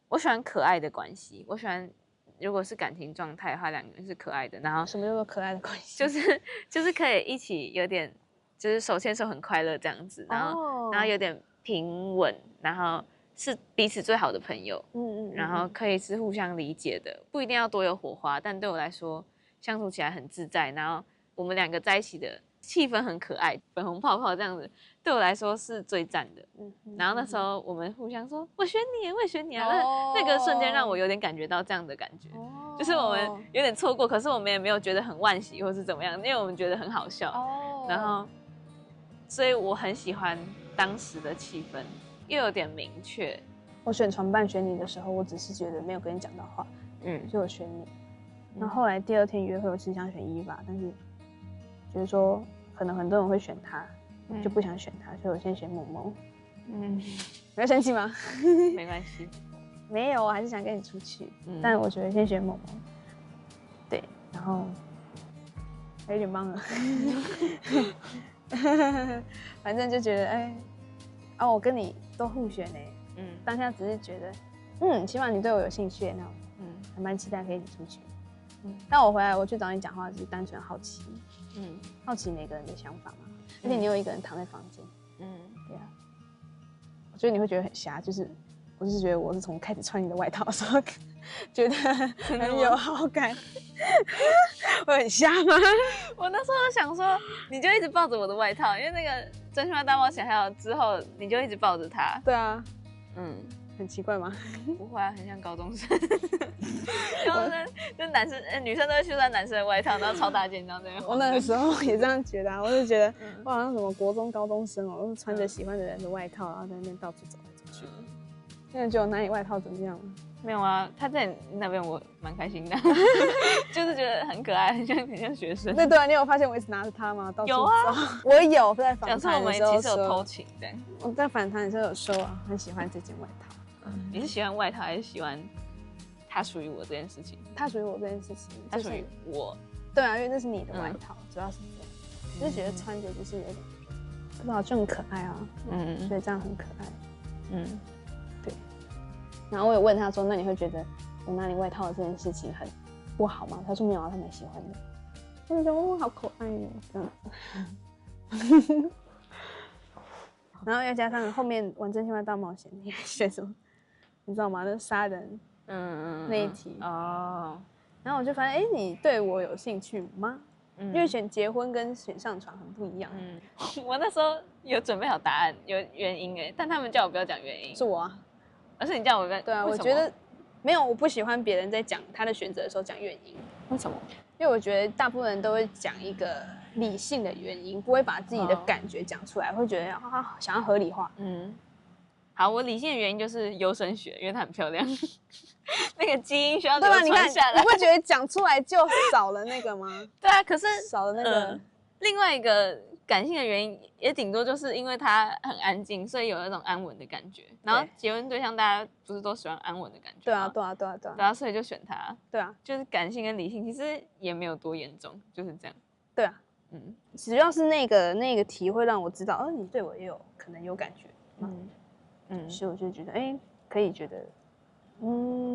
我喜欢可爱的关系，我喜欢如果是感情状态的话，2个人是可爱的。然后什么叫做可爱的关系？就是可以一起有点就是手牵手很快乐这样子，然后有点平稳，然后是彼此最好的朋友，然后可以是互相理解的，不一定要多有火花，但对我来说相处起来很自在，然后我们2个在一起的气氛很可爱，粉红泡泡这样子，对我来说是最赞的。然后那时候我们互相说，我选你，我也选你啊。那个瞬间让我有点感觉到这样的感觉，就是我们有点错过，可是我们也没有觉得很惋惜或是怎么样，因为我们觉得很好笑。然后，所以我很喜欢当时的气氛，又有点明确。我选床伴选你的时候，我只是觉得没有跟你讲到话，所以我选你。然后后来第2天约会，我其实想选Eva，但是觉得说可能很多人会选他，就不想选他，所以我先选萌萌。你会生气吗？没关系，没有，我还是想跟你出去，但我觉得先选萌萌。对，然后还有点忙了，反正就觉得我跟你都互选当下只是觉得起码你对我有兴趣，那还蛮期待可以一起出去。但我回来我去找你讲话，只是单纯好奇，好奇每个人的想法嘛。而且你有一个人躺在房间，对啊，我觉得你会觉得很瞎，我就是觉得我是从开始穿你的外套的时候，觉得很有好感，会很瞎吗？我那时候想说，你就一直抱着我的外套，因为那个真心话大冒险还有之后，你就一直抱着他。对啊，很奇怪吗？不会啊，很像高中生。高中生就男生、女生都会去穿男生的外套，然后超大件这样。我那个时候也这样觉得，我就觉得我好像什么国中高中生哦，都穿着喜欢的人的外套，然后在那边到处走来走去。现在觉得我拿你外套怎么样？没有啊，他在那边我蛮开心的，就是觉得很可爱，很像学生。对啊，你有发现我一直拿着它吗？到处有啊，我有在访谈的时候讲说我们其实有偷情的。我在访谈的时候有说很喜欢这件外套。你是喜欢外套还是喜欢它属于我这件事情？它属于我这件事情，它属于我。对啊，因为那是你的外套，主要是这样，就是觉得穿着就是有点，不知道就很可爱啊，所以这样很可爱，对。然后我有问他说，那你会觉得我拿你外套的这件事情很不好吗？他说没有啊，他蛮喜欢的。我就觉得哦，好可爱哦，这样。然后又加上后面玩真心话大冒险，你还选什么？你知道吗？那杀人，那一题哦。然后我就发现，哎，你对我有兴趣吗？因为选结婚跟选上床很不一样。我那时候有准备好答案，有原因哎，但他们叫我不要讲原因。是我啊，而是你叫我不要。对啊，我觉得没有，我不喜欢别人在讲他的选择的时候讲原因。为什么？因为我觉得大部分人都会讲一个理性的原因，不会把自己的感觉讲出来，会觉得想要合理化。好，我理性的原因就是优生学，因为它很漂亮，那个基因需要对吧？流传下来。你会觉得讲出来就少了那个吗？对啊，可是少了那个。另外一个感性的原因，也顶多就是因为它很安静，所以有那种安稳的感觉。然后结婚对象大家不是都喜欢安稳的感觉吗？对啊，所以就选它。对啊，就是感性跟理性其实也没有多严重，就是这样。对啊，主要是那个题会让我知道，你对我也有可能有感觉。所以我就觉得，可以觉得，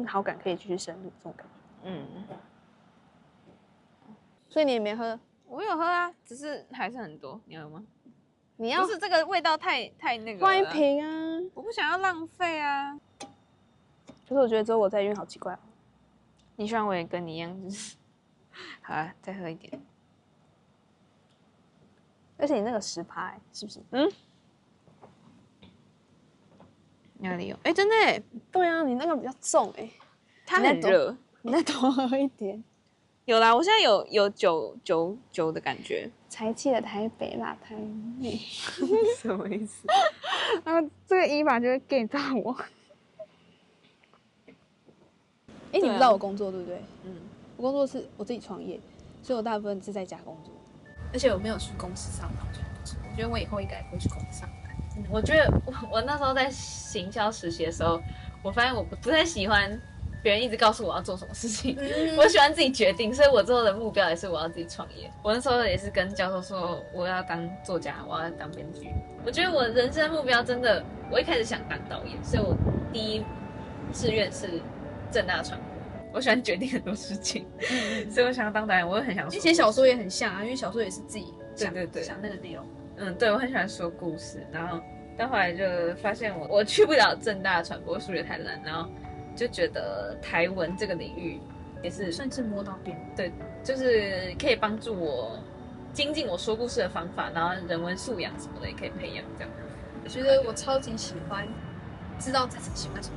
好感可以继续深入这种感觉。所以你也没喝？我有喝啊，只是还是很多。你要吗？你要？不是这个味道太那个。换一瓶啊！我不想要浪费啊。可是我觉得只有我在晕，好奇怪哦。你希望我也跟你一样，就是好啊，再喝一点。而且你那个10%，是不是？哪里有？真的哎。对啊，你那个比较重哎。它很热，你再多喝一点。有啦，我现在有酒的感觉。才气的台北辣台妹，什么意思？然后这个1%就会 get 到我。你不知道我工作对不对？我工作是我自己创业，所以我大部分是在家工作，而且我没有去公司上班。我觉得我以后应该不会去公司上班。我觉得我那时候在行销实习的时候，我发现我不太喜欢别人一直告诉我要做什么事情，我喜欢自己决定，所以我之后的目标也是我要自己创业。我那时候也是跟教授说我要当作家，我要当编剧。我觉得我人生目标真的，我一开始想当导演，所以我第一志愿是政大传播。我喜欢决定很多事情，所以我想要当导演，我也很想说。写小说也很像啊，因为小说也是自己想那个内容。对，我很喜欢说故事，然后但后来就发现我去不了政大传播，数学太烂，然后就觉得台文这个领域也是算是摸到边。对，就是可以帮助我精进我说故事的方法，然后人文素养什么的也可以培养这样。我觉得我超级喜欢知道自己喜欢什么。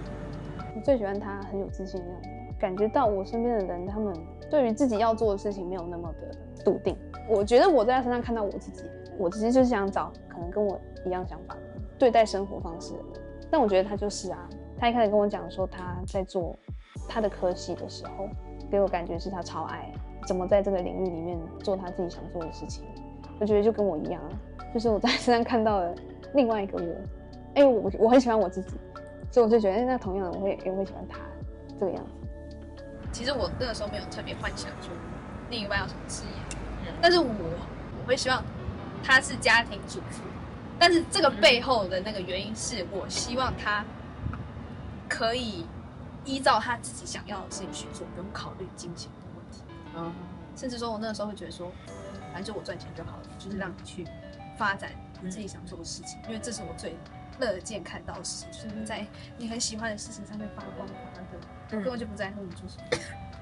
我最喜欢他很有自信的样子，感觉到我身边的人他们对于自己要做的事情没有那么的笃定。我觉得我在他身上看到我自己，我其实就是想找可能跟我一样想法对待生活方式的人，但我觉得他就是啊。他一开始跟我讲说他在做他的科系的时候，给我感觉是他超爱怎么在这个领域里面做他自己想做的事情。我觉得就跟我一样啊，就是我在身上看到了另外一个我。我很喜欢我自己，所以我就觉得那同样的我也会喜欢他这个样子。其实我那个时候没有特别幻想说另一半要什么职业，但是我会希望他是家庭主妇，但是这个背后的那个原因是我希望他可以依照他自己想要的事情去做，不用考虑金钱的问题。甚至说我那个时候会觉得说，反正就我赚钱就好了，就是让你去发展你自己想做的事情，因为这是我最乐见看到的事情，就是在你很喜欢的事情上面发光发热，根本就不在乎你做什么。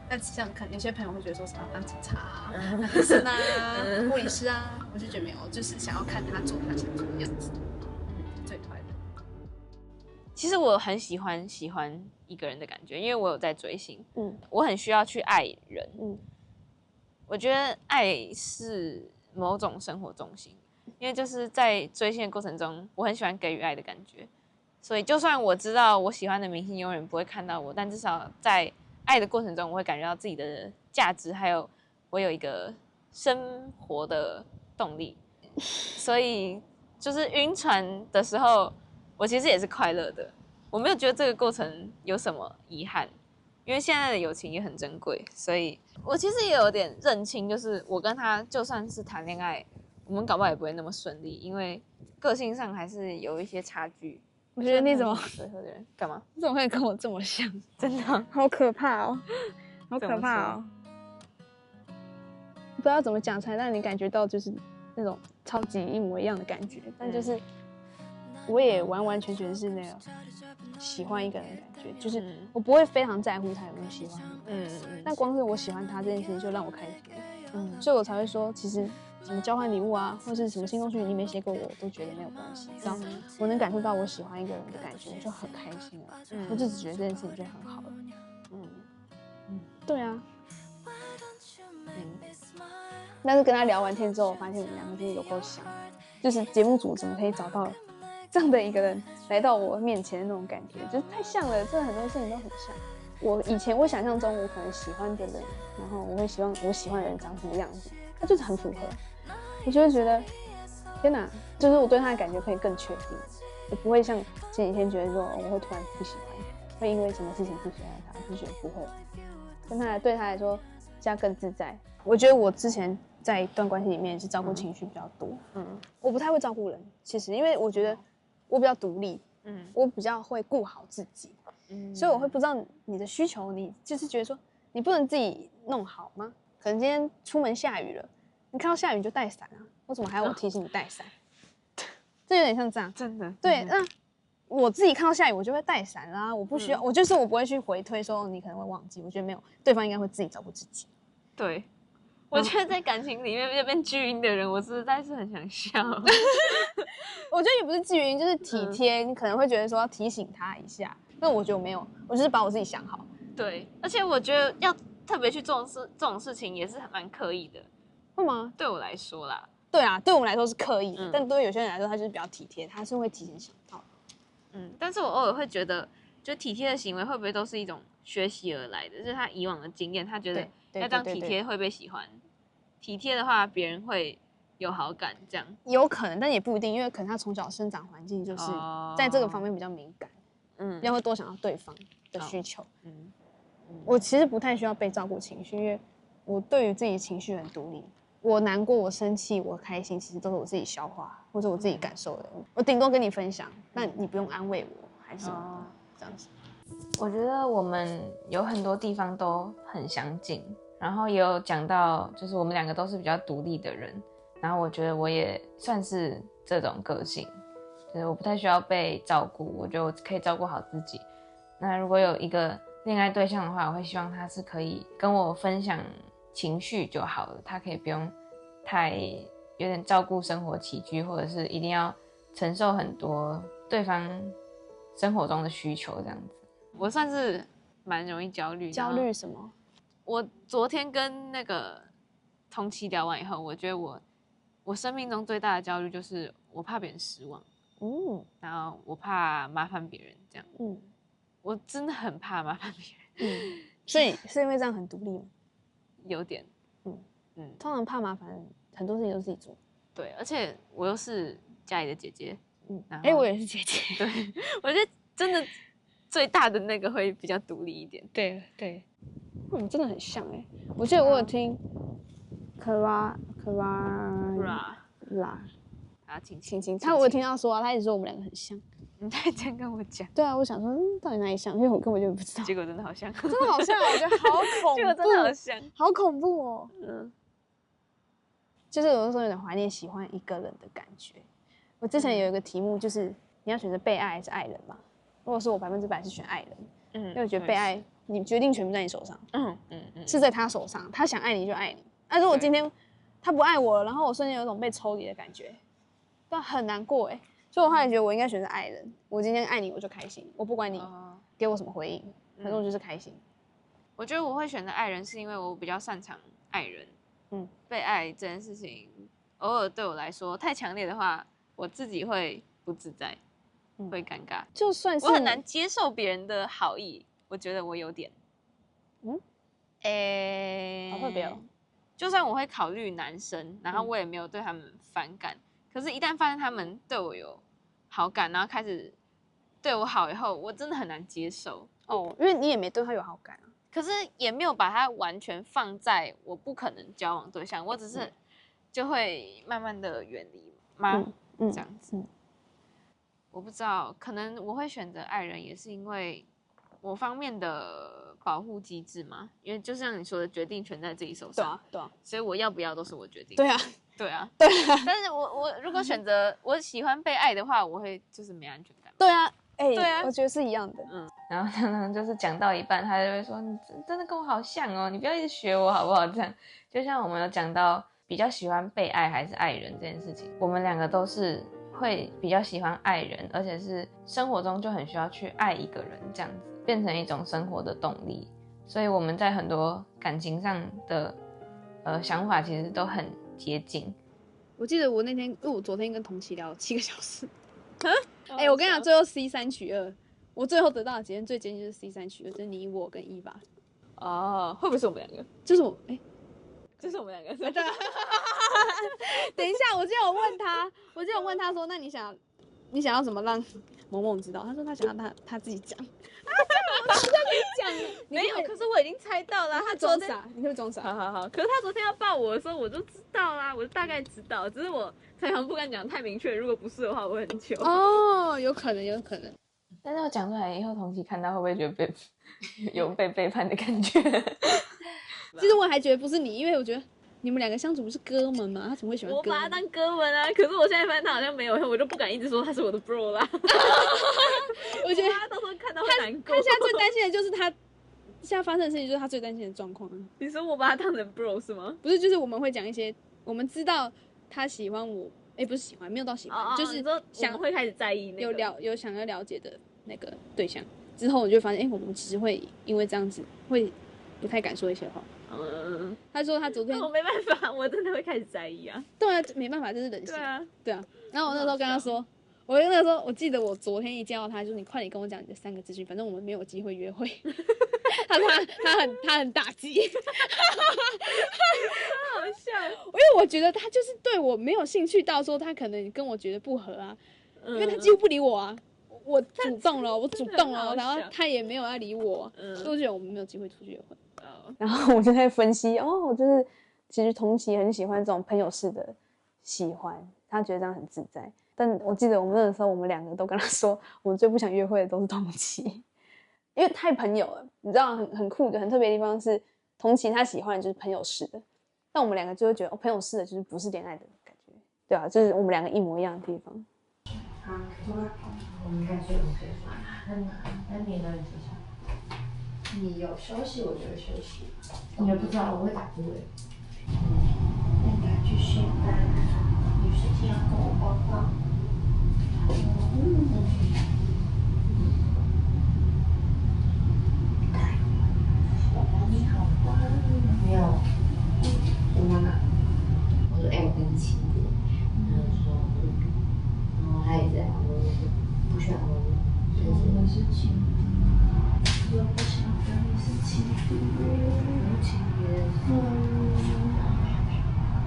但像看有些朋友会觉得说什么当警察啊、当医生啊、护理师啊，我就觉得没有，就是想要看他做他想做的样子，最快乐。其实我很喜欢一个人的感觉，因为我有在追星，我很需要去爱人，我觉得爱是某种生活重心，因为就是在追星的过程中，我很喜欢给予爱的感觉，所以就算我知道我喜欢的明星永远不会看到我，但至少在爱的过程中，我会感觉到自己的价值，还有我有一个生活的动力，所以就是晕船的时候，我其实也是快乐的。我没有觉得这个过程有什么遗憾，因为现在的友情也很珍贵，所以我其实也有点认清，就是我跟他就算是谈恋爱，我们搞不好也不会那么顺利，因为个性上还是有一些差距。我觉得你怎么随和的人干嘛？你怎么会跟我这么像？真的好可怕哦，好可怕哦！不知道怎么讲才让你感觉到就是那种超级一模一样的感觉，但就是我也完完全全是那种喜欢一个人的感觉，就是我不会非常在乎他有没有喜欢你，但光是我喜欢他这件事情就让我开心，所以我才会说，其实什么交换礼物啊，或是什么心动讯息你没写给我都觉得没有关系，只要我能感受到我喜欢一个人的感觉，我就很开心了，我就只觉得这件事情就很好了，对啊，但是跟他聊完天之后，我发现我们两个真的有够像，就是节目组怎么可以找到这样的一个人来到我面前的那种感觉，就是太像了，真的很多事情都很像。我以前我想象中我可能喜欢的人，然后我会希望我喜欢的人长什么样子，他就是很符合，我就会觉得天哪，就是我对他的感觉可以更确定，我不会像前几天觉得说我会突然不喜欢，会因为什么事情不喜欢他，就觉得不会，跟他对他来说这样更自在。我觉得我之前在一段关系里面是照顾情绪比较多，我不太会照顾人，其实因为我觉得我比较独立，我比较会顾好自己，所以我会不知道你的需求，你就是觉得说你不能自己弄好吗？可能今天出门下雨了，你看到下雨你就带伞啊，为什么还要我提醒你带伞？这有点像这样，真的。对，那我自己看到下雨我就会带伞啦，我不需要，我不会去回推说你可能会忘记，我觉得没有，对方应该会自己照顾自己。对。我觉得在感情里面变巨婴的人，我实在是很想笑。我觉得也不是巨婴，就是体贴。你可能会觉得说要提醒他一下，但我觉得我没有，我就是把我自己想好。对，而且我觉得要特别去做这种事情也是蛮刻意的。会吗？对我来说啦。对啊，对我们来说是刻意的，但对于有些人来说，他就是比较体贴，他是会提前想到。但是我偶尔会觉得，就体贴的行为会不会都是一种学习而来的？就是他以往的经验，他觉得要这样体贴会被喜欢。体贴的话，别人会有好感，这样有可能，但也不一定，因为可能他从小生长环境就是在这个方面比较敏感，比较会多想到对方的需求。我其实不太需要被照顾情绪，因为我对于自己的情绪很独立。我难过、我生气、我开心，其实都是我自己消化或者我自己感受的。我顶多跟你分享，那你不用安慰我，还是什么这样子。我觉得我们有很多地方都很相近。然后也有讲到，就是我们两个都是比较独立的人，然后我觉得我也算是这种个性，就是我不太需要被照顾，我觉得我可以照顾好自己。那如果有一个恋爱对象的话，我会希望他是可以跟我分享情绪就好了，他可以不用太有点照顾生活起居，或者是一定要承受很多对方生活中的需求这样子。我算是蛮容易焦虑。焦虑什么？我昨天跟那个同期聊完以后，我觉得我生命中最大的焦虑就是我怕别人失望，然后我怕麻烦别人这样，我真的很怕麻烦别人，所以是因为这样很独立吗？有点，通常怕麻烦，很多事情都自己做，对，而且我又是家里的姐姐，我也是姐姐，对，我觉得真的最大的那个会比较独立一点，对。我们真的很像我记得我有听Kara 青，我有听他说他一直说我们两个很像。你在这样跟我讲？对啊，我想说到底哪里像，因为我根本就不知道。结果真的好像，真的好像，我觉得好恐怖，结果真的好像，好恐怖哦。就是有的时候有点怀念喜欢一个人的感觉。我之前有一个题目就是你要选择被爱还是爱人嘛？如果是我100%是选爱人，因为我觉得被爱。你决定权不在你手上，是在他手上。他想爱你就爱你。那如果今天他不爱我了，然后我瞬间有一种被抽离的感觉，但很难过所以我后来觉得我应该选择爱人。我今天爱你，我就开心，我不管你给我什么回应，反正我就是开心。我觉得我会选择爱人，是因为我比较擅长爱人。被爱这件事情，偶尔对我来说太强烈的话，我自己会不自在，会尴尬。就算是我很难接受别人的好意。我觉得我有点，好特别哦。就算我会考虑男生，然后我也没有对他们反感，可是，一旦发现他们对我有好感，然后开始对我好以后，我真的很难接受哦，因为你也没对他有好感啊。可是也没有把他完全放在我不可能交往对象，我只是就会慢慢的远离吗？这样子。我不知道，可能我会选择爱人，也是因为某方面的保护机制嘛。因为就像你说的，决定权在自己手上。对啊。所以我要不要都是我决定。对啊。但是我如果选择我喜欢被爱的话，我会就是没安全感。对啊。对啊，我觉得是一样的。然后常常就是讲到一半，他就会说：“你真的跟我好像哦，你不要一直学我好不好？”这样，就像我们有讲到比较喜欢被爱还是爱人这件事情，我们两个都是会比较喜欢爱人，而且是生活中就很需要去爱一个人，这样子变成一种生活的动力。所以我们在很多感情上的想法其实都很接近。我记得我那天，因为我昨天跟同期聊7个小时。我跟你讲，最后 C3取2，我最后得到的结论最接近就是 C3取2，就是你我跟伊娃。哦，会不会是我们两个？就是我，就是我们两个。对。等一下，我记得我问他说，那你想要怎么让萌萌知道？他说他想要他自己讲。我想跟你讲，没有，可是我已经猜到了。他装傻，你会不会装傻？好。可是他昨天要抱我的时候，我就知道啦，我大概知道，只是我常常不敢讲太明确。如果不是的话，我会很糗。哦，有可能。但是我讲出来以后，同期看到会不会觉得有被背叛的感觉？其实我还觉得不是你，因为我觉得你们两个相处不是哥们吗？他怎么会喜欢哥们？我把他当哥们啊！可是我现在发现他好像没有，我就不敢一直说他是我的 bro 啦。我觉得他到时候看到会难过。他现在最担心的就是他现在发生的事情，就是他最担心的状况。你说我把他当成 bro 是吗？不是，就是我们会讲一些我们知道他喜欢我，不是喜欢，没有到喜欢，就是想会开始在意那个有想要了解的那个对象之后，我就发现，我们其实会因为这样子会不太敢说一些话。他说他昨天我没办法，我真的会开始在意啊。对啊，没办法，这是人性。对啊。然后我那时候跟他说，我记得我昨天一见到他，就是你快点跟我讲你的3个资讯，反正我们没有机会约会。他很打击，好笑。因为我觉得他就是对我没有兴趣到说他可能跟我觉得不合啊，因为他几乎不理我啊。我主动了，然后他也没有要理我，所以我觉得我们没有机会出去约会。然后我就在分析，就是其实同期很喜欢这种朋友式的喜欢，他觉得这样很自在。但我记得我们那个时候，我们2个都跟他说，我们最不想约会的都是同期，因为太朋友了。你知道很酷的、很特别的地方是，同期他喜欢的就是朋友式的，但我们2个就会觉得，朋友式的就是不是恋爱的感觉，对啊，就是我们2个一模一样的地方。我们应该是有睡饭，那你呢？你有休息，我就会休息。你也不知道我会打字诶。那你赶去训班，有事情要跟我报告。你好乖。没有，我妈妈，我说我跟你亲过，然后说，然后他也在我不喜欢我们是亲。我不想跟你是亲别人，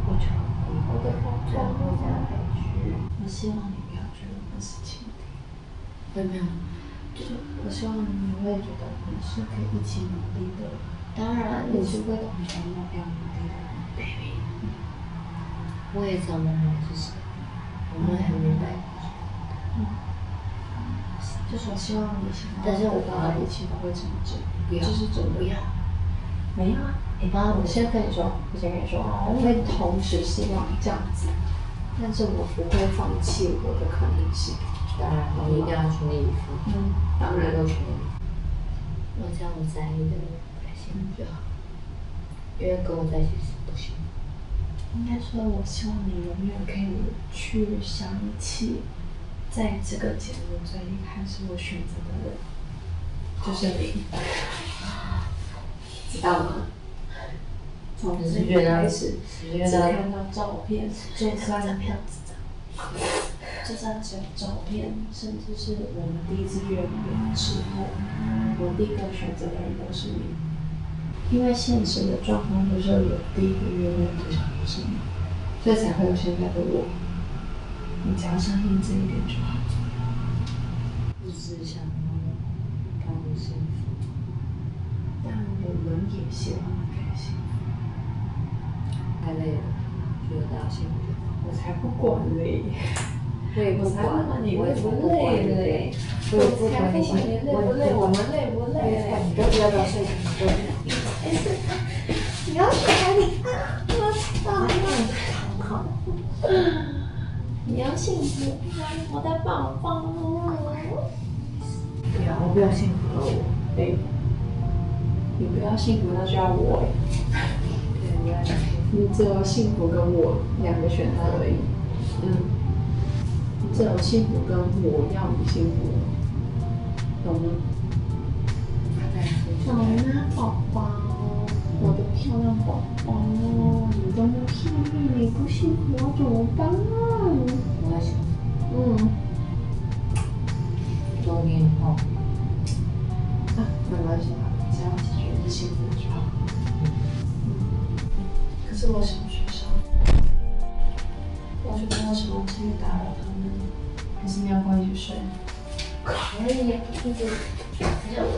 我求你，我的宝贝，我再回去。我希望你不要觉得我是亲弟，会没有？就是我希望你会觉得我们是可以一起努力的。当然，你是为同学目标努力的 ，baby。我也知道妈妈是谁，我们很明白。就是我希望你，但是我爸一切都会成真，这是真的。不要，没有啊。你爸，我先跟你说，我会同时希望这样子，但是我不会放弃我的可能性。当然，我一定要全力以赴。当然都全力以赴。我这样在意的开心就好，因为跟我在一起是不行。应该说，我希望你永远可以去想起。在这个节目最一开始我选择的人就是你，知道吗？从这一开始，只看到照片，就算只有照片，甚至是我们第一次约会之后，我第一个选择的人都是你，因为现实的状况就是有第一个约会对象就是你，所以才会有现在的我。你只要相信这一点就好。只想要他的幸福，但我们也希望他开心。太累了，觉得大家辛苦。我才不管嘞！我也不管你累不累嘞，我也不管你累不累，我们累不累？你都不要早睡，你都你要去哪里啊？我操！好，你要幸福，我的宝宝。不要，我不要幸福了，我。哎，你不要幸福，那就要我哎。对，我要幸福。你只有幸福跟我2个选择而已。你只有幸福跟我要你幸福，懂吗？好啦，宝宝，我的漂亮宝宝，你这么漂亮，你不幸福要怎么办？我要幸福。多年后。没关系啊，只要解决是幸福的就好。可是我想学校，我觉得为什么今天打扰他们？还是你要跟我一起睡？可以，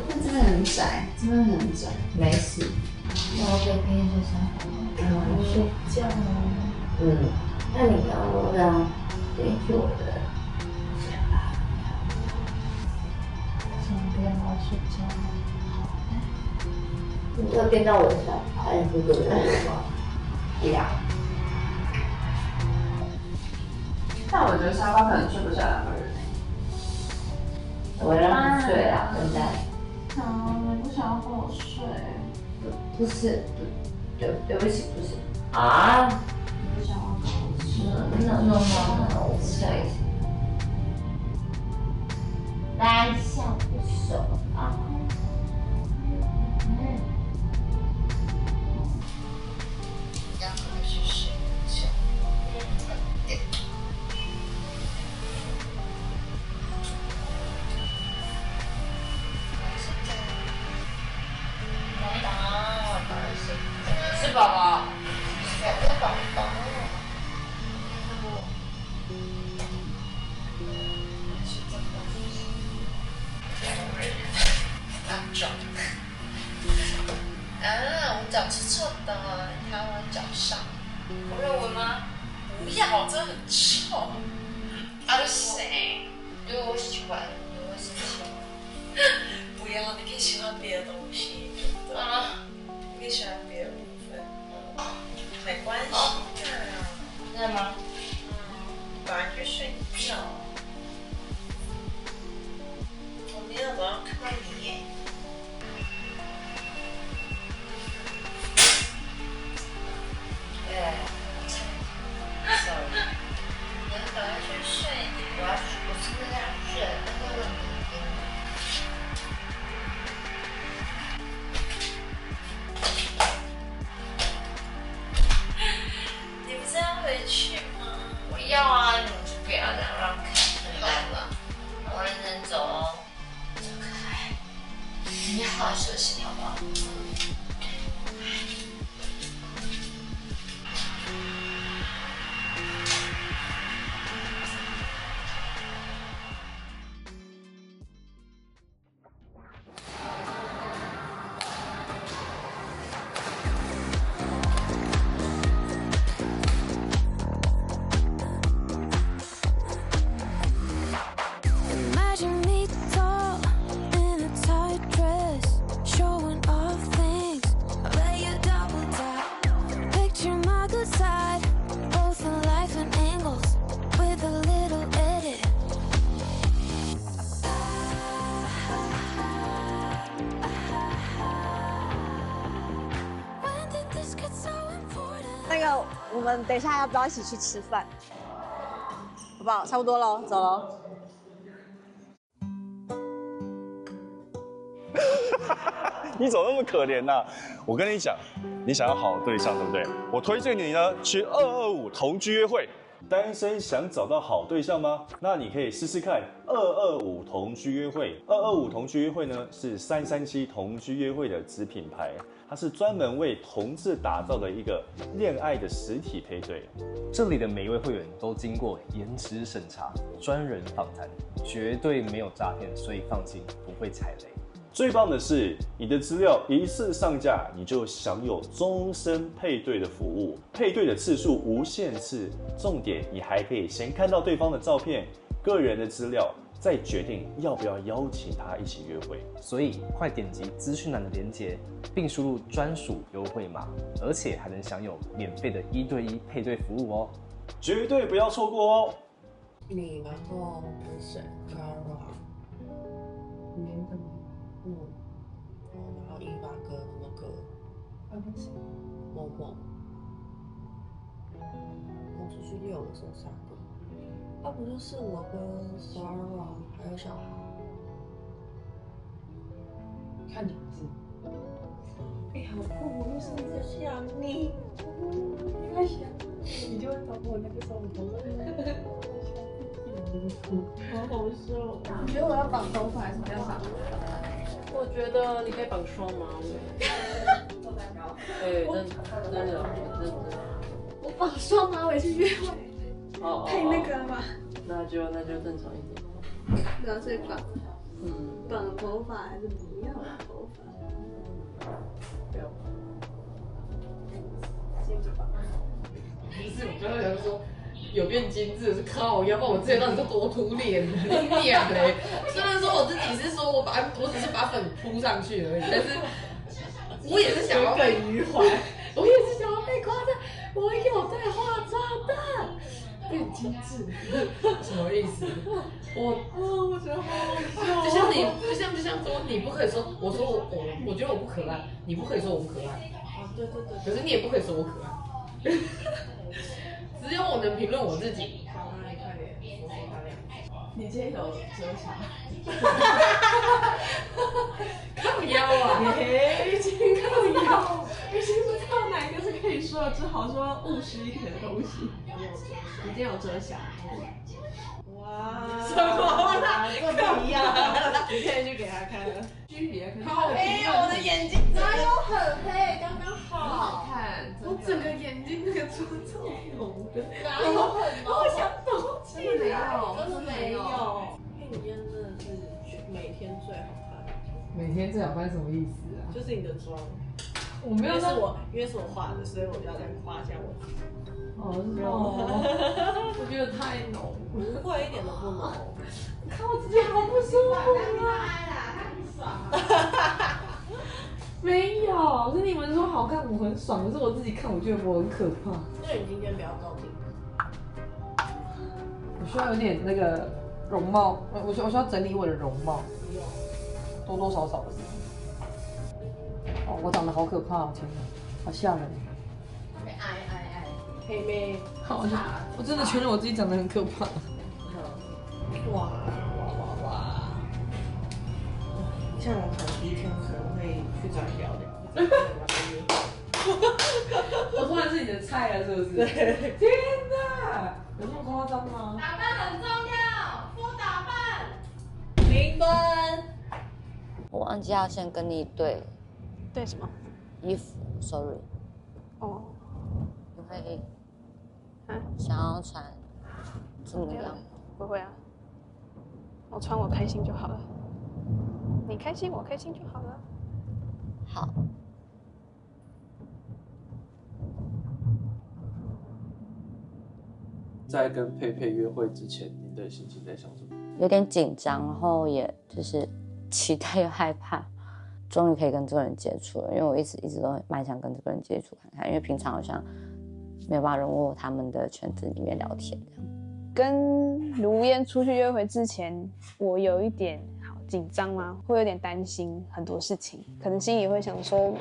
但这边很窄，这边很窄。没事。那我可以陪你睡沙发。我睡觉啊。那你要让点去我的沙发。请不要好好睡觉。你要变到我的沙发，还是我的沙发？不要。但我觉得沙发可能睡不下2个人。我让你睡啊，笨蛋。你不想要跟我睡？不是，对不起，不是。啊？你不想要跟我睡 ？No， 我不想一起。来，像不熟啊。让我去睡觉。是宝宝。我的宝宝。我脚臭臭的，你看我脚上。我有闻吗？不要，真的很臭。是谁？因为我喜欢，你会生气。不要，你可以喜欢别的东西。你可以喜欢别的部分。没关系的。真的吗？赶快去睡觉。我明天早上看到你耶。sorry。你要赶快去睡，我是不是要睡？那个问题。你不是要回去吗？我要啊，你就不要这样让开，很烂了。我认真走哦。走开。你好好休息，好不好？那个，我们等一下要不要一起去吃饭？好不好？差不多喽，走喽。你怎么那么可怜呐？我跟你讲，你想要好对象，对不对？我推荐你呢去225同居约会，单身想找到好对象吗？那你可以试试看225同居约会。225同居约会呢，是337同居约会的子品牌，它是专门为同志打造的一个恋爱的实体配对。这里的每一位会员都经过颜值审查、专人访谈，绝对没有诈骗，所以放心，不会踩雷。最棒的是，你的资料一次上架，你就享有终身配对的服务，配对的次数无限次。重点，你还可以先看到对方的照片、个人的资料，再决定要不要邀请他一起约会。所以快点击资讯栏的连结，并输入专属优惠码，而且还能享有免费的1对1配对服务哦，绝对不要错过哦！你然后跟谁 ？Kara， 然后108跟那个某某，我出去遛的时候3个，不就是我跟 Sarah 还有小豪？看你字，好酷！我就是在想你，你在想你就会找我那个手头。好好笑！你觉得我要绑头发还是不要绑？我觉得你可以绑双马尾。对，真的。我绑双马尾去约会，太那个了吧？那就正常一点。然后所以绑头发还是不要绑头发？不要。接着绑。不是，我刚刚想说。有变精致是靠，要不然我之前到底是多涂脸的，你脸嘞！虽然说我自己是说我只是把粉扑上去而已，但是我也是想要被余怀，我也是想要被夸赞，我有在化妆的，变精致，什么意思？我觉得好好笑。就像说你不可以说，我觉得我不可爱，你不可以说我不可爱。对。可是你也不可以说我可爱。只有我能评论我自己。好啊，你快点说他俩。你今天有遮瑕？靠腰啊！已经靠腰，已经不知道哪一个是可以说的，只好说务实一点的东西。你今天有遮瑕？哇！什么啦？这不一样。你可以去给他看了。好黑哦！我的眼睛哪有很黑？刚刚好。很好看。我整个眼睛那个珠超红的。哪有很浓？我想懂。真的没有，真的没有。配你真的是每天最好看。每天最好看什么意思啊？就是你的妆。我没有说，因为是我画的，所以我就要来夸一下我。好浓，我觉得太浓。不会，一点都不浓。看我自己好不舒服啊！没有，是你们说好看，我很爽。可是我自己看，我觉得我很可怕。那你今天不要照镜。我需要有点那个容貌，我需要整理我的容貌，多多少少的。哦，我长得好可怕哦！天哪，好吓人。黑妹，好，我真的觉得我自己长得很可怕。哇！像我可能第一天可能会去找你聊聊。我突然是你的菜了，是不是？对。天哪，有这么夸张吗？打扮很重要，不打扮。0分。我忘记要先跟你对什么衣服 ，sorry。哦。你会想要穿这么样？不会啊，我穿我开心就好了。你开心，我开心就好了。好。在跟佩佩约会之前，你的心情在想什么？有点紧张，然后也就是期待又害怕，终于可以跟这个人接触了。因为我一直都蛮想跟这个人接触看看，因为平常好像没有办法融入他们的圈子里面聊天这样。跟卢嫣出去约会之前，我有一点紧张吗？会有点担心很多事情，可能心里会想说，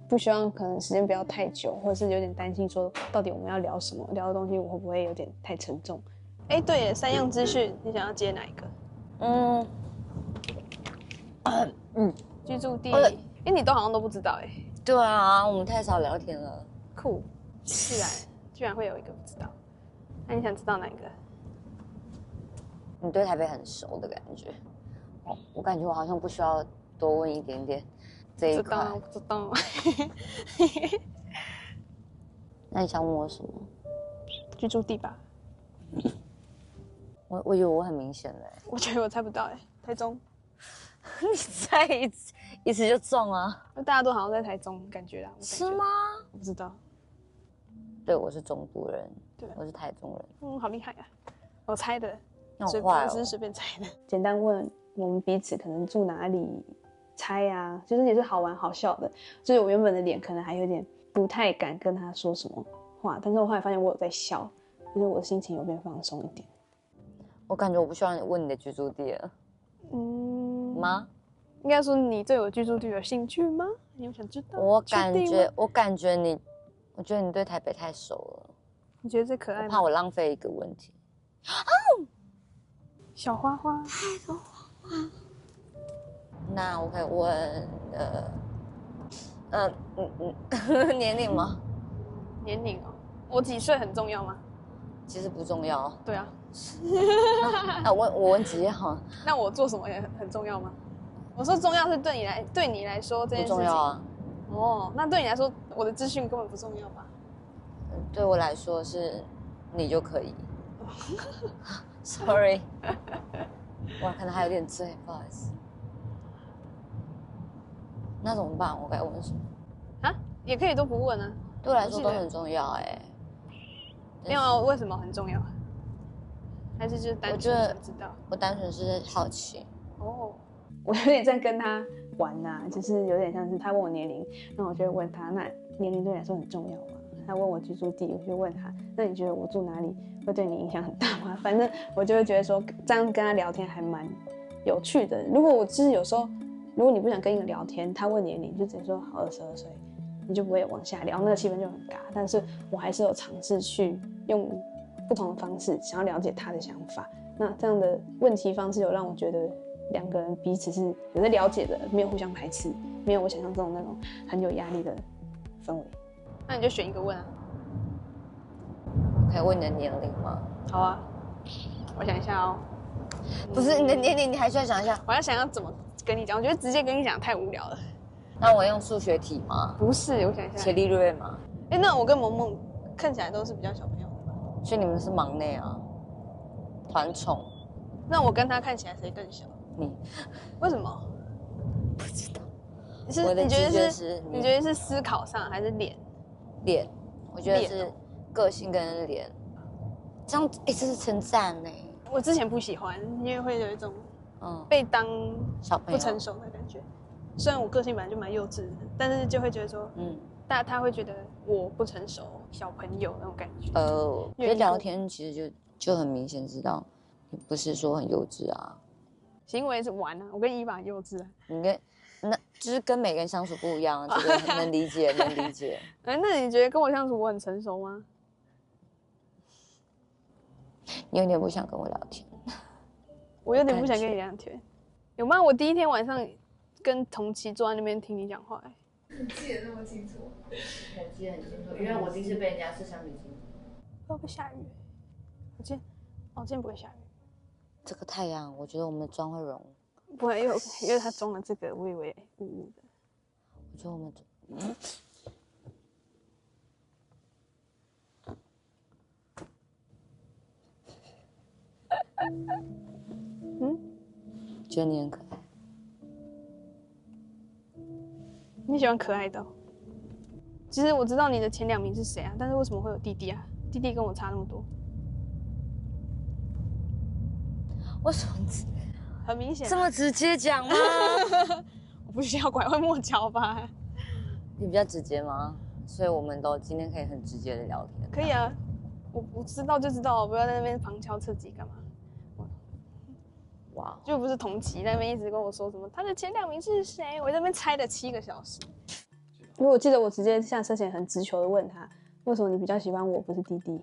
不希望可能时间不要太久，或者是有点担心说，到底我们要聊什么，聊的东西我会不会有点太沉重？哎，对耶，3样资讯，你想要接哪一个？居住地，你都好像都不知道哎。对啊，我们太少聊天了。酷，居然会有一个不知道。那你想知道哪一个？你对台北很熟的感觉。哦，我感觉我好像不需要多问一点点这一块。不知道。那你想问我什么？居住地吧。我以为我很明显嘞。我觉得我猜不到哎，台中。你猜一次就中啊？大家都好像在台中，感觉啦。是吗？我不知道。对，我是中部人。对，我是台中人。嗯，好厉害啊！我猜的。那我坏哦。只是随便猜的。简单问我们彼此可能住哪里，猜啊，就是也是好玩好笑的。就是我原本的脸可能还有点不太敢跟他说什么话，但是我后来发现我有在笑，就是我的心情有变放松一点。我感觉我不需要问你的居住地了。吗？应该说你对我居住地有兴趣吗？你有想知道？我感觉你，我觉得你对台北太熟了。你觉得这可爱吗？我怕我浪费一个问题。小花花，太多花花。那我可以问年龄吗？年龄哦，我几岁很重要吗？其实不重要。对啊。那我问职业好了。那我做什么也很重要吗？我说重要是对你来说这件事情。不重要啊。哦，那对你来说我的资讯根本不重要吧？对我来说是你就可以。Sorry， 我可能还有点醉，不好意思。那怎么办？我该问什么？啊，也可以都不问啊。对我来说都很重要哎。没有啊，为什么很重要？还是就是单纯想知道？我单纯是好奇。哦，我有点在跟他玩呐，就是有点像是他问我年龄，那我就会问他，那年龄对你来说很重要吗？他问我居住地，我就问他，那你觉得我住哪里会对你影响很大吗？反正我就会觉得说，这样跟他聊天还蛮有趣的。如果我就是有时候，如果你不想跟一个聊天，他问年龄，就直接说好22岁，你就不会往下聊，那个气氛就很尬。但是我还是有尝试去用不同的方式，想要了解他的想法。那这样的问题方式有让我觉得两个人彼此是有在了解的，没有互相排斥，没有我想象中的那种很有压力的氛围。那你就选一个问啊。可以问你的年龄吗？好啊，我想一下哦。不是你的年龄，你还需要想一下。我要想要怎么跟你讲，我觉得直接跟你讲太无聊了。那我用数学题吗？不是，我想一下。伽利略吗？那我跟萌萌看起来都是比较小朋友的吧？所以你们是忙内啊，团宠。那我跟他看起来谁更小？你。为什么？不知道。我的直觉是，你觉得是思考上还是脸？脸，我觉得是个性跟脸。这样，这是称赞呢。我之前不喜欢，因为会有一种被当小朋友不成熟的感觉。虽然我个性本来就蛮幼稚的，但是就会觉得说，他会觉得我不成熟，小朋友那种感觉。我觉得聊天其实就很明显知道，你不是说很幼稚啊，行为是玩啊。我跟伊娃很幼稚啊。你跟那就是跟每个人相处不一样，这个很能理解，能理解。那你觉得跟我相处我很成熟吗？你有点不想跟我聊天。我有点不想跟你聊天，有吗？我第一天晚上跟同期坐在那边听你讲话，你记得那么清楚？我记得很清楚，因为我第一次被人家吃橡皮筋。会不会下雨？今天不会下雨。这个太阳，我觉得我们的妆会融。不会，因为他装了这个，我以为雾雾的。我觉得我们觉得你很可爱。你喜欢可爱的？其实我知道你的前2名是谁啊，但是为什么会有弟弟啊？弟弟跟我差那么多。为什么？很明显。这么直接讲吗？我不需要拐弯抹角吧？你比较直接吗？所以我们都今天可以很直接的聊天。可以啊，我知道就知道，不要在那边旁敲侧击干嘛？哇，就不是同期那边一直跟我说什么他的前2名是谁，我在那边猜了7个小时。因为我记得我直接下车前很直球的问他，为什么你比较喜欢我不是弟弟？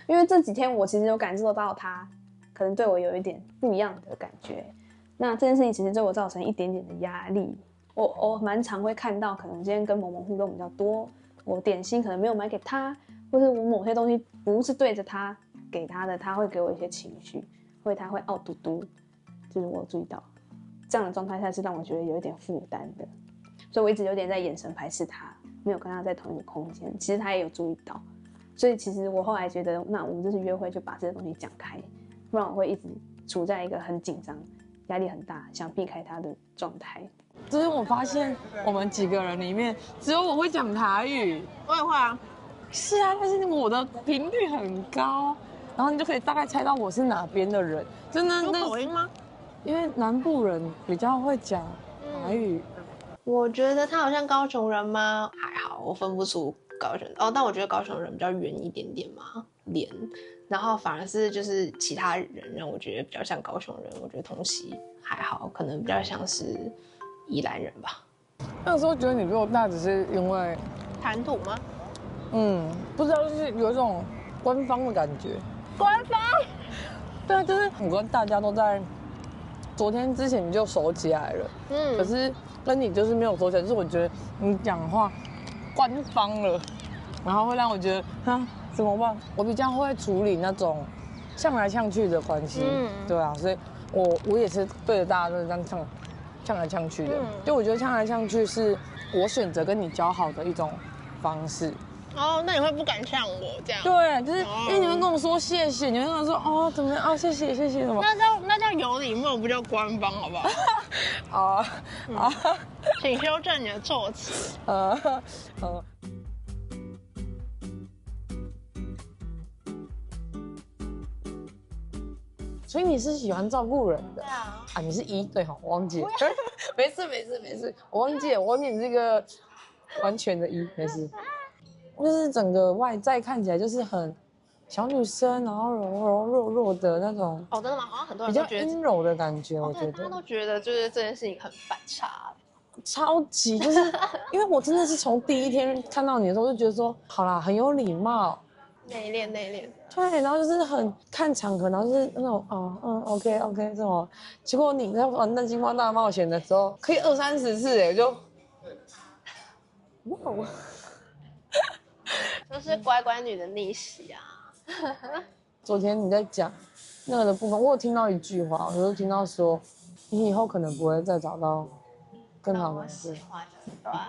因为这几天我其实有感受到他可能对我有一点不一样的感觉，那这件事情其实对我造成一点点的压力。我蛮常会看到，可能今天跟萌萌互动比较多，我点心可能没有买给他，或是我某些东西不是对着他给他的，他会给我一些情绪，他会哦嘟嘟，就是我有注意到这样的状态下是让我觉得有一点负担的，所以我一直有点在眼神排斥他，没有跟他在同一个空间。其实他也有注意到，所以其实我后来觉得，那我们这次约会就把这个东西讲开，不然我会一直处在一个很紧张、压力很大、想避开他的状态。就是我发现我们几个人里面，只有我会讲台语。我也会啊。是啊，但是我的频率很高，然后你就可以大概猜到我是哪边的人。真的？有口音吗？因为南部人比较会讲台语。我觉得他好像高雄人吗？还好，我分不出高雄哦，但我觉得高雄人比较圆一点点嘛，脸，然后反而是就是其他人让我觉得比较像高雄人。我觉得同曦还好，可能比较像是宜兰人吧。那时候觉得你比我大，只是因为谈吐吗？不知道，就是有一种官方的感觉。官方？对啊，就是我跟大家都在昨天之前就熟起来了，可是跟你就是没有熟起来，就是我觉得你讲话官方了，然后会让我觉得啊怎么办？我比较会处理那种呛来呛去的关系，对啊，所以我也是对着大家都是这样呛来呛去的，就我觉得呛来呛去是我选择跟你交好的一种方式。哦，那你会不敢呛我这样？对，就是因为你们跟我说谢谢，你们跟我说哦怎么样啊谢谢谢谢什么？那叫有礼貌，不叫官方，好不好？请修正你的措辞。所以你是喜欢照顾人的？对啊。你是一对哈，我忘记了。没事，我忘记你是个完全的一，没事。就是整个外在看起来就是很小女生，然后柔弱的那种。哦，真的吗？好像很多人比较阴柔的感觉，我觉得。大家都觉得就是这件事情很反差。超级就是，因为我真的是从第一天看到你的时候就觉得说，好啦，很有礼貌。内敛。对，然后就是很看场合，然后就是那种OK 这种。结果你在玩那金花大冒险的时候，可以20-30次哎，就哇。就是乖乖女的逆袭啊！昨天你在讲那个的部分，我有听到一句话，我就听到说，你以后可能不会再找到更好的人，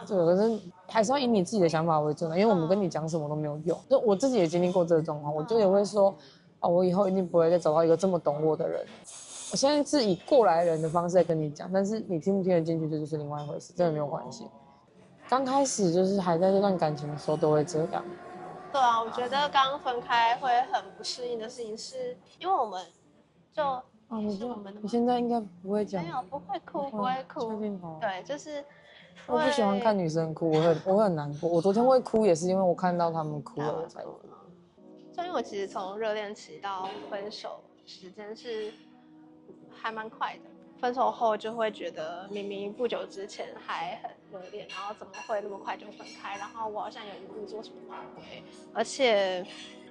对，可是还是要以你自己的想法为准的，因为我们跟你讲什么都没有用。就我自己也经历过这个状况，我就也会说，我以后一定不会再找到一个这么懂我的人。我现在是以过来人的方式在跟你讲，但是你听不听得进去，这就是另外一回事，真的没有关系。刚开始就是还在这段感情的时候都会这样。对啊，我觉得刚分开会很不适应的事情是，因为我们就你现在应该不会讲，没有不会哭，不会哭，确定哦？对，就是我不喜欢看女生哭，我会很难过。我昨天会哭也是因为我看到他们哭了我才哭。就因为我其实从热恋期到分手时间是还蛮快的。分手后就会觉得明明不久之前还很热恋，然后怎么会那么快就分开？然后我好像有一步做什么挽回，而且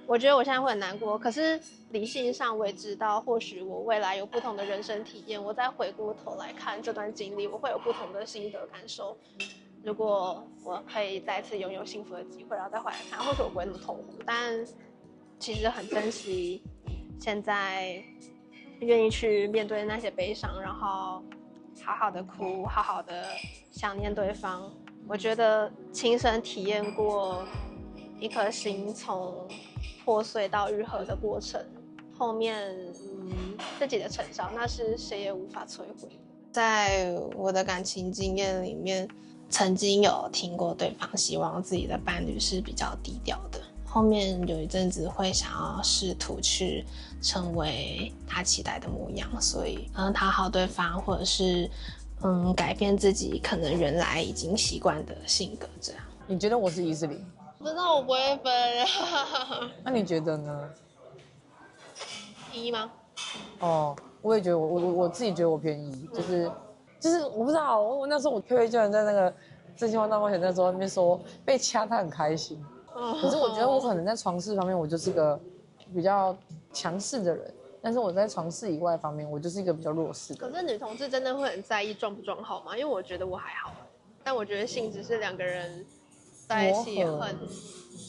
我觉得我现在会很难过。可是理性上我也知道，或许我未来有不同的人生体验，我再回过头来看这段经历，我会有不同的心得感受。如果我可以再次拥有幸福的机会，然后再回来看，或许我不会那么痛苦。但其实很珍惜现在。愿意去面对那些悲伤，然后好好的哭，好好的想念对方。我觉得亲身体验过一颗心从破碎到愈合的过程，后面自己的成长，那是谁也无法摧毁的。在我的感情经验里面，曾经有听过对方希望自己的伴侣是比较低调的。后面有一阵子会想要试图去成为他期待的模样，所以讨好对方，或者是改变自己可能原来已经习惯的性格这样。你觉得我是1是0？不知道，我不会分。那你觉得呢？1吗？我也觉得我自己觉得我偏1，就是我不知道，我那时候我佩佩居然在那个真心话大冒险那时候那边说被掐他很开心。可是我觉得我可能在床事方面，我就是个比较强势的人，但是我在床事以外方面，我就是一个比较弱势的人。可是女同志真的会很在意撞不撞好吗？因为我觉得我还好，但我觉得性质是两个人在一起很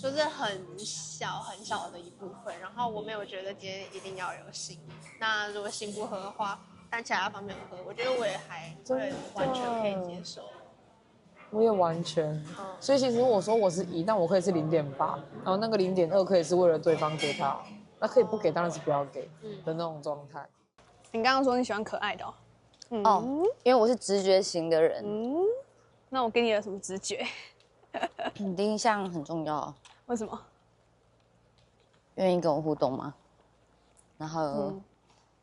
就是很小很小的一部分，然后我没有觉得今天一定要有心。那如果心不合的话，但其他方面合，我觉得我也还会完全可以接受。我也完全，所以其实我说我是1，但我可以是0.8，然后那个0.2可以是为了对方给他，那可以不给当然是不要给的那种状态。你刚刚说你喜欢可爱的哦，因为我是直觉型的人。那我给你了什么直觉？你的印象很重要。为什么？愿意跟我互动吗？然后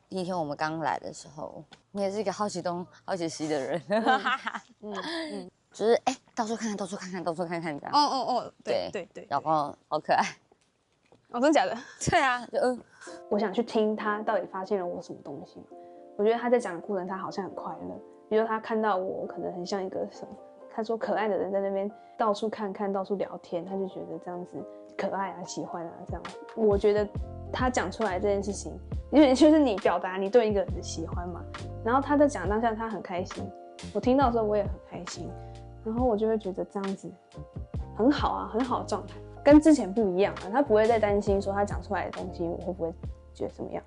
第一天我们刚来的时候，你也是一个好奇东好奇西的人，就是到处看看，到处看看，到处看看这样。对，然后好可爱。哦，真的假的？对啊，我想去听他到底发现了我什么东西。我觉得他在讲的过程，他好像很快乐。比如他看到我，可能很像一个什么，他说可爱的人在那边到处看看，到处聊天，他就觉得这样子可爱啊、喜欢啊这样。我觉得他讲出来这件事情，因为就是你表达你对一个人的喜欢嘛。然后他在讲当下，他很开心，我听到的时候我也很开心，然后我就会觉得这样子很好啊，很好的状态。跟之前不一样啊，他不会再担心说他讲出来的东西我会不会觉得怎么样。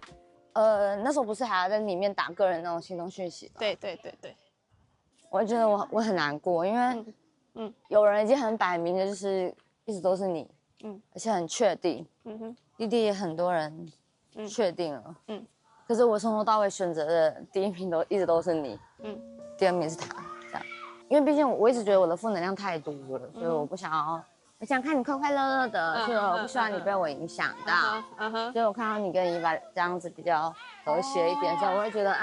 那时候不是还要在里面打个人那种行动讯息吗？对，我觉得我很难过，因为有人已经很摆明的就是一直都是你，而且很确定，弟弟也很多人确定了，可是我从头到尾选择的第1名一直都是你，第2名是他，这样，因为毕竟我一直觉得我的负能量太多了，所以我不想要。我想看你快快乐乐的，所以我不希望你被我影响到。所以我看到你跟伊娃这样子比较和谐一点，所以我会觉得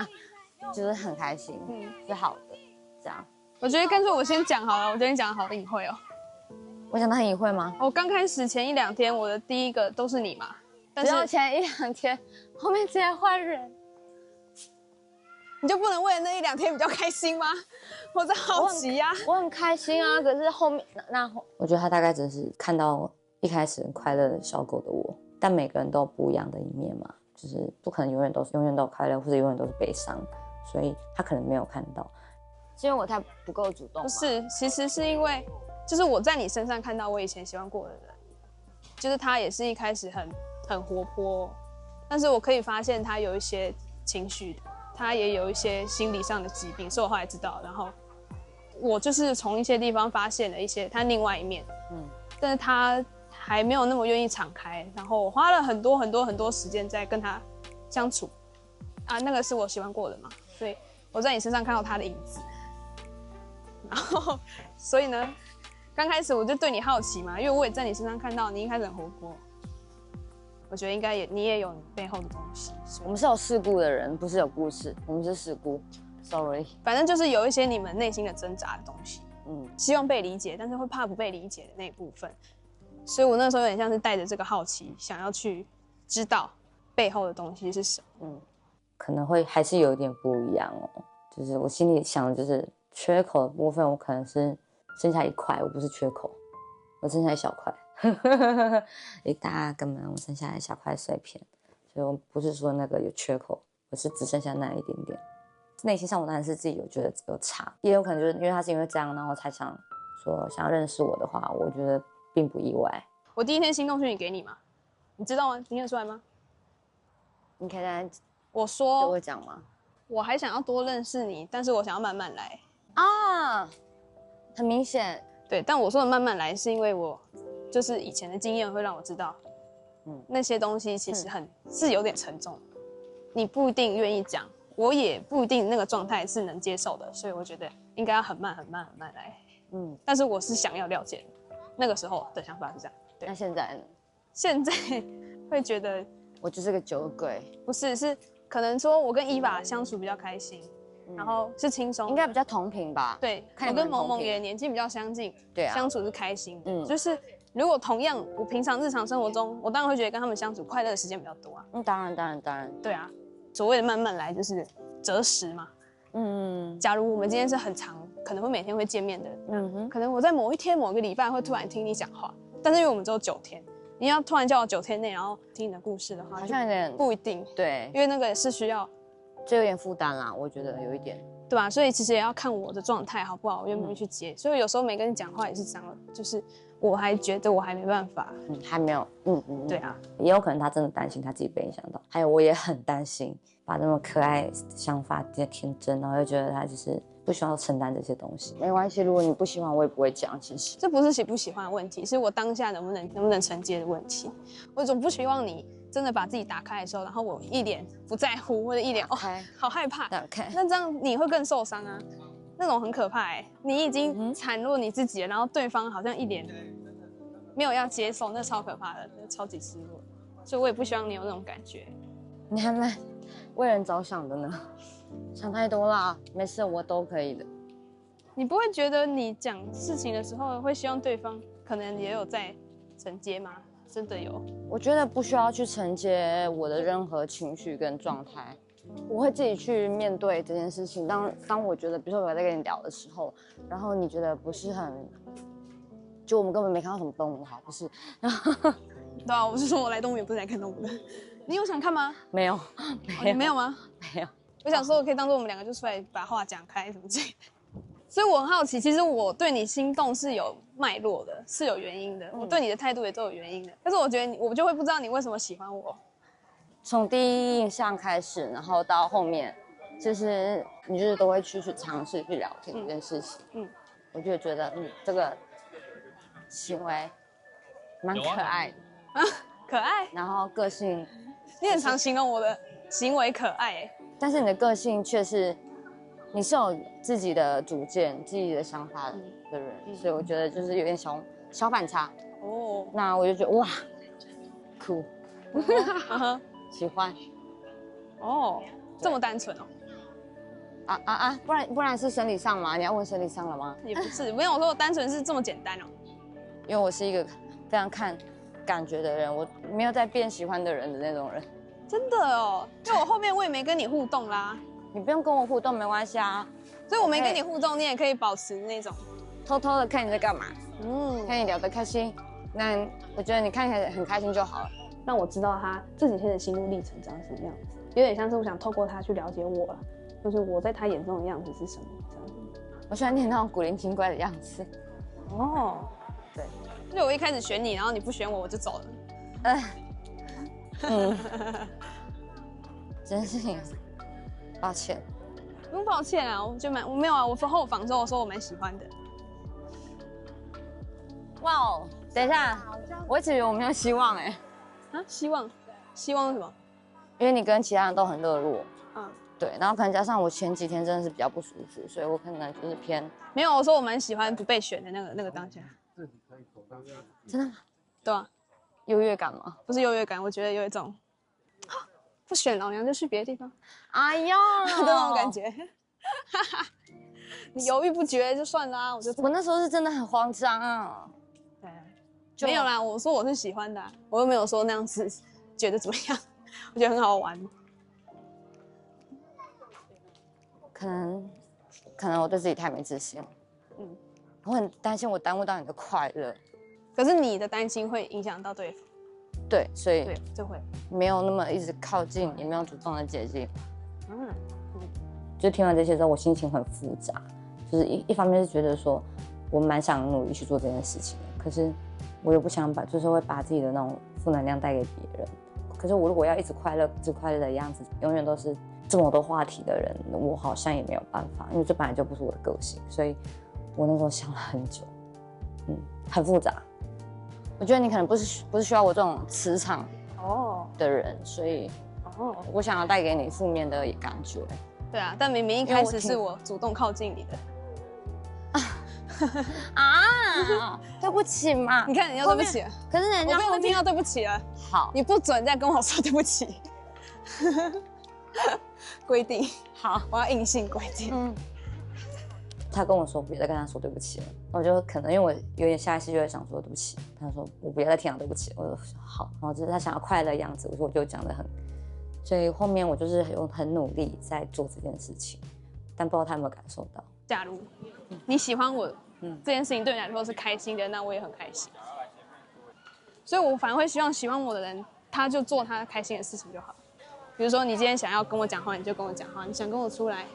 就是很开心，是好的，这样。我觉得干脆我先讲好了，我觉得你讲的好隐晦哦。我讲的很隐晦吗？我刚开始前1、2天，我的第一个都是你嘛，但是只有前1、2天，后面直接换人。你就不能为了那1、2天比较开心吗？我在好奇呀，我很开心啊。可是后面我觉得他大概只是看到一开始很快乐的小狗的我，但每个人都有不一样的一面嘛，就是不可能永远都快乐，或者永远都是悲伤，所以他可能没有看到，是因为我太不够主动吗？不是，其实是因为就是我在你身上看到我以前喜欢过的人，就是他也是一开始很活泼，但是我可以发现他有一些情绪。他也有一些心理上的疾病，是我后来知道。然后我就是从一些地方发现了一些他另外一面，但是他还没有那么愿意敞开。然后我花了很多时间在跟他相处啊，那个是我喜欢过的嘛，所以我在你身上看到他的影子。然后所以呢，刚开始我就对你好奇嘛，因为我也在你身上看到你一开始很活泼。我觉得应该你也有你背后的东西。我们是有事故的人，不是有故事。我们是事故 ，sorry。反正就是有一些你们内心的挣扎的东西，希望被理解，但是会怕不被理解的那一部分。所以我那时候有点像是带着这个好奇，想要去知道背后的东西是什么。可能会还是有一点不一样哦。就是我心里想的就是缺口的部分，我可能是剩下1块，我不是缺口，我剩下1小块。一大根本我剩下一小块碎片，所以我不是说那个有缺口，我是只剩下那一点点。内心上我当然是自己有觉得有差，也有可能就是因为他是因为这样，然后才想要认识我的话，我觉得并不意外。我第1天心动讯息给你嘛，你知道吗？你念出来吗？你可以在我说跟我讲吗？我还想要多认识你，但是我想要慢慢来啊，很明显。对，但我说的慢慢来是因为我就是以前的经验会让我知道，那些东西其实是有点沉重，你不一定愿意讲，我也不一定那个状态是能接受的，所以我觉得应该要很慢来。但是我是想要了解的，那个时候的想法是这样。对，那现在呢？现在会觉得我就是个酒鬼，不是，是可能说我跟伊娃相处比较开心。然后是轻松，应该比较同频吧？对，我跟萌萌也年纪比较相近，对啊，相处是开心的。就是如果同样，我平常日常生活中，我当然会觉得跟他们相处快乐的时间比较多啊。当然。对啊，所谓的慢慢来就是择时嘛。假如我们今天是很长，可能会每天会见面的，可能我在某一天某个礼拜会突然听你讲话，但是因为我们只有9天，你要突然叫我9天内，然后听你的故事的话，好像有点不一定。对，因为那个是需要。就有点负担啦，我觉得有一点，对吧？所以其实也要看我的状态好不好，我愿不愿意去接。所以有时候没跟你讲话也是这样，就是我还觉得我还没办法。还没有，对啊，也有可能他真的担心他自己被影响到，还有我也很担心，把那么可爱的想法天真，然后又觉得他就是不需要承担这些东西。没关系，如果你不喜欢，我也不会讲。其实这不是喜不喜欢的问题，是我当下能不能承接的问题。我总不希望你真的把自己打开的时候，然后我一脸不在乎，或者一脸好害怕，那这样你会更受伤啊，那种很可怕哎。你已经袒露你自己了，然后对方好像一脸没有要接受，那超可怕的，那超级失落。所以我也不希望你有那种感觉。你还蛮为人着想的呢，想太多啦，没事，我都可以的。你不会觉得你讲事情的时候会希望对方可能也有在承接吗？真的有？我觉得不需要去承接我的任何情绪跟状态，我会自己去面对这件事情。当我觉得，比如说我在跟你聊的时候，然后你觉得不是很，就我们根本没看到什么动物，好，不是？对啊，我是说我来动物园不是来看动物的。你有想看吗？没有，你没有吗？没有。我想说，我可以当做我们两个就出来把话讲开什么之类的。所以我很好奇，其实我对你心动是有脉络的，是有原因的。我对你的态度也都有原因的。但是我觉得我就会不知道你为什么喜欢我。从第一印象开始，然后到后面，就是你就是都会去尝试去聊天这件事情。我就觉得这个行为蛮可爱的啊，可爱。然后个性，你很常形容我的行为可爱哎，但是你的个性却是。你是有自己的主见、自己的想法的人，所以我觉得就是有点小反差哦。那我就觉得哇，酷，喜欢。哦，这么单纯哦。不然是生理上吗？你要问生理上了吗？也不是，没有说单纯是这么简单哦。因为我是一个非常看感觉的人，我没有在变喜欢的人的那种人。真的哦，因为我后面我也没跟你互动啦。你不用跟我互动，没关系啊。所以我没跟你互动，你也可以保持那种偷偷的看你在干嘛，看你聊得开心。那我觉得你看起来很开心就好了。让我知道他这几天的心路历程长什么样子，有点像是我想透过他去了解我了，就是我在他眼中的样子是什么这样子。我喜欢你那种古灵精怪的样子。哦，对，因为我一开始选你，然后你不选我，我就走了。这件事情。抱歉，不用抱歉啊，我没有啊，我后访之后我说我蛮喜欢的。哇哦，等一下，我一直以为我没有希望哎。啊，希望是什么？因为你跟其他人都很热络，对，然后可能加上我前几天真的是比较不舒服，所以我可能就是偏没有，我说我蛮喜欢不被选的那个当下。真的吗？对啊，优越感吗？不是优越感，我觉得有一种。不选老娘就去别的地方，哎呀，那种感觉。你犹豫不决就算啦，我那时候是真的很慌张啊。对，没有啦，我说我是喜欢的，我又没有说那样子觉得怎么样，我觉得很好玩。可能我对自己太没自信了。我很担心我耽误到你的快乐。可是你的担心会影响到对方。对，所以对，就会没有那么一直靠近，也没有主动的接近。就听完这些之后，我心情很复杂，就是一方面是觉得说，我蛮想努力去做这件事情的，可是我又不想就是会把自己的那种负能量带给别人。可是我如果要一直快乐的样子，永远都是这么多话题的人，我好像也没有办法，因为这本来就不是我的个性，所以我那时候想了很久，很复杂。我觉得你可能不是需要我这种磁场的人，所以我想要带给你负面的感觉。对啊，但明明一开始是我主动靠近你的。对不起嘛！你看人家对不起了，可是人家我不能听到对不起了。好，你不准再跟我说对不起。规定。好，我要硬性规定。他跟我说不要再跟他说对不起了，我就可能因为我有点下意识就会想说对不起，他说我不要再听到对不起，我说好，然后就是他想要快乐的样子，我就讲得很，所以后面我就是很努力在做这件事情，但不知道他有没有感受到。假如你喜欢我，这件事情对你来说是开心的，那我也很开心，所以我反而会希望喜欢我的人，他就做他开心的事情就好。比如说你今天想要跟我讲话，你就跟我讲话；你想跟我出来，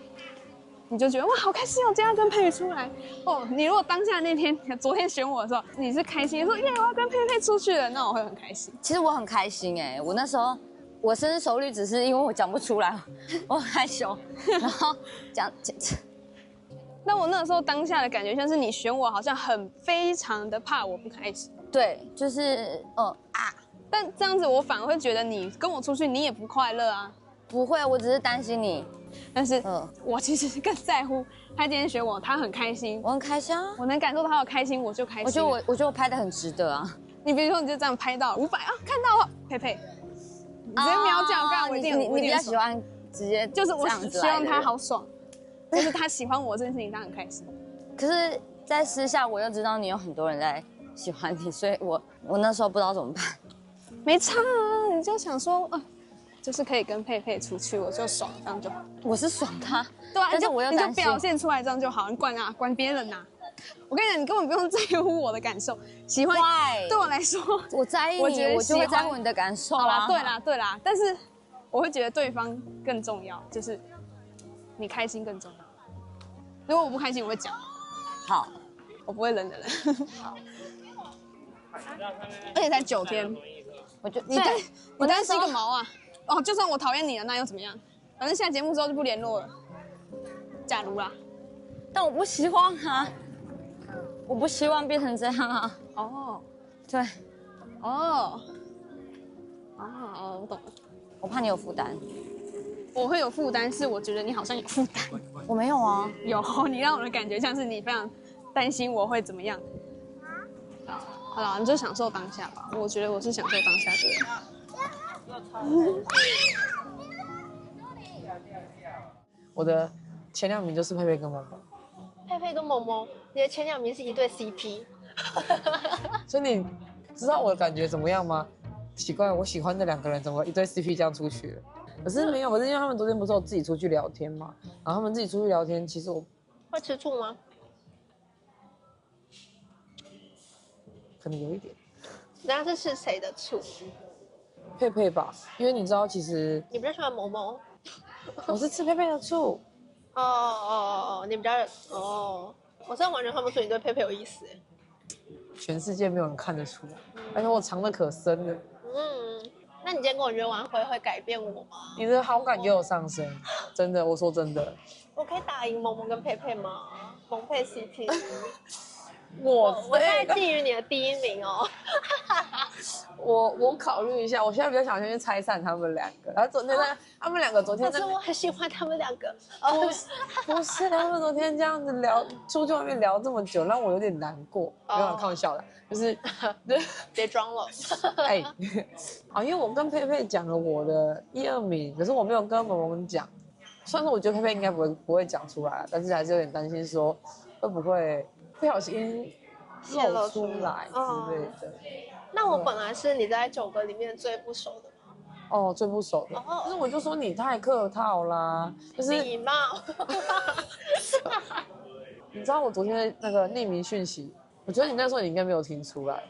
你就觉得哇好开心哦，今天要跟佩佩出来哦。你如果当下那天昨天选我的时候，你是开心说耶我要跟佩佩出去了，那我会很开心。其实我很开心哎，我那时候我深思熟虑，只是因为我讲不出来，我很害羞，然后讲。那我那时候当下的感觉像是你选我，好像非常的怕我不开心。对，就是但这样子我反而会觉得你跟我出去你也不快乐啊。不会，我只是担心你。但是我其实更在乎他今天选我，他很开心，我很开心啊，我能感受到他的开心，我就开心。我觉得我拍的很值得啊。你比如说你就这样拍到500啊，看到了佩佩，你直接秒讲，干我一定你比较喜欢直接就是我希望他好爽，就是他喜欢我这件事情，他很开心。可是，在私下我又知道你有很多人在喜欢你，所以我那时候不知道怎么办。没差啊，你就想说就是可以跟佩佩出去，我就爽，这样就好。我是爽他，对啊，但是我又你就担心表现出来这样就好，你管别人呐。我跟你讲，你根本不用在乎我的感受，喜欢对我来说，我在意你，我就会在乎你的感受啊。对啦，但是我会觉得对方更重要，就是你开心更重要。如果我不开心，我会讲。好，我不会忍的人。好，而且才9天，我觉得你担心个毛啊！哦，就算我讨厌你了，那又怎么样？反正下节目之后就不联络了。假如啦，但我不希望啊，我不希望变成这样啊。哦，对，我懂了。我怕你有负担。我会有负担，是我觉得你好像有负担。我没有啊，有，你让我的感觉像是你非常担心我会怎么样。好了，你就享受当下吧。我觉得我是享受当下的人。我的前2名就是佩佩跟萌萌。佩佩跟萌萌，你的前2名是一对 CP。所以你知道我的感觉怎么样吗？奇怪，我喜欢的2个人怎么一对 CP 这样出去了？可是没有，可是因为他们昨天不是有自己出去聊天嘛，然后他们自己出去聊天，其实我会吃醋吗？可能有一点。那是吃谁的醋？佩佩吧，因为你知道，其实你比较喜欢萌萌，我是吃佩佩的醋。你比较我真的完全看不出你对佩佩有意思哎。全世界没有人看得出来，而且我藏得可深了。那你今天跟我约完会改变我吗？你的好感也有上升，真的，我说真的。我可以打赢萌萌跟佩佩吗？萌佩 CP。我现在觊觎你的第1名哦。我考虑一下，我现在比较想先去拆散他们2个。然后昨天他们2个昨天，可是我很喜欢他们2个。不是，他们昨天这样子聊，出去外面聊这么久，让我有点难过。没有开玩笑的，就是别装了。因为我跟佩佩讲了我的1、2名，可是我没有跟萌萌讲。虽然说我觉得佩佩应该不会讲出来，但是还是有点担心说会不会不小心露出来之类的。那我本来是你在9个里面最不熟的吗？最不熟的。可是我就说你太客套啦，就是礼貌。你知道我昨天那个匿名讯息，我觉得你那时候你应该没有听出来。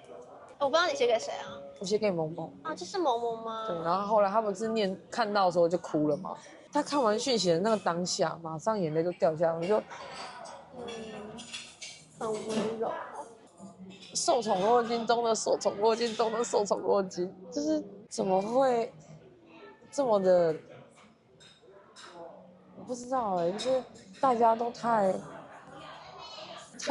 我不知道你写给谁啊？我写给萌萌。这是萌萌吗？对，然后后来他不是看到的时候就哭了嘛。他看完讯息的那个当下，马上眼泪就掉下来，我就很温柔。受宠若惊中的受宠若惊中的受宠若惊，就是怎么会这么的？我不知道就是大家都太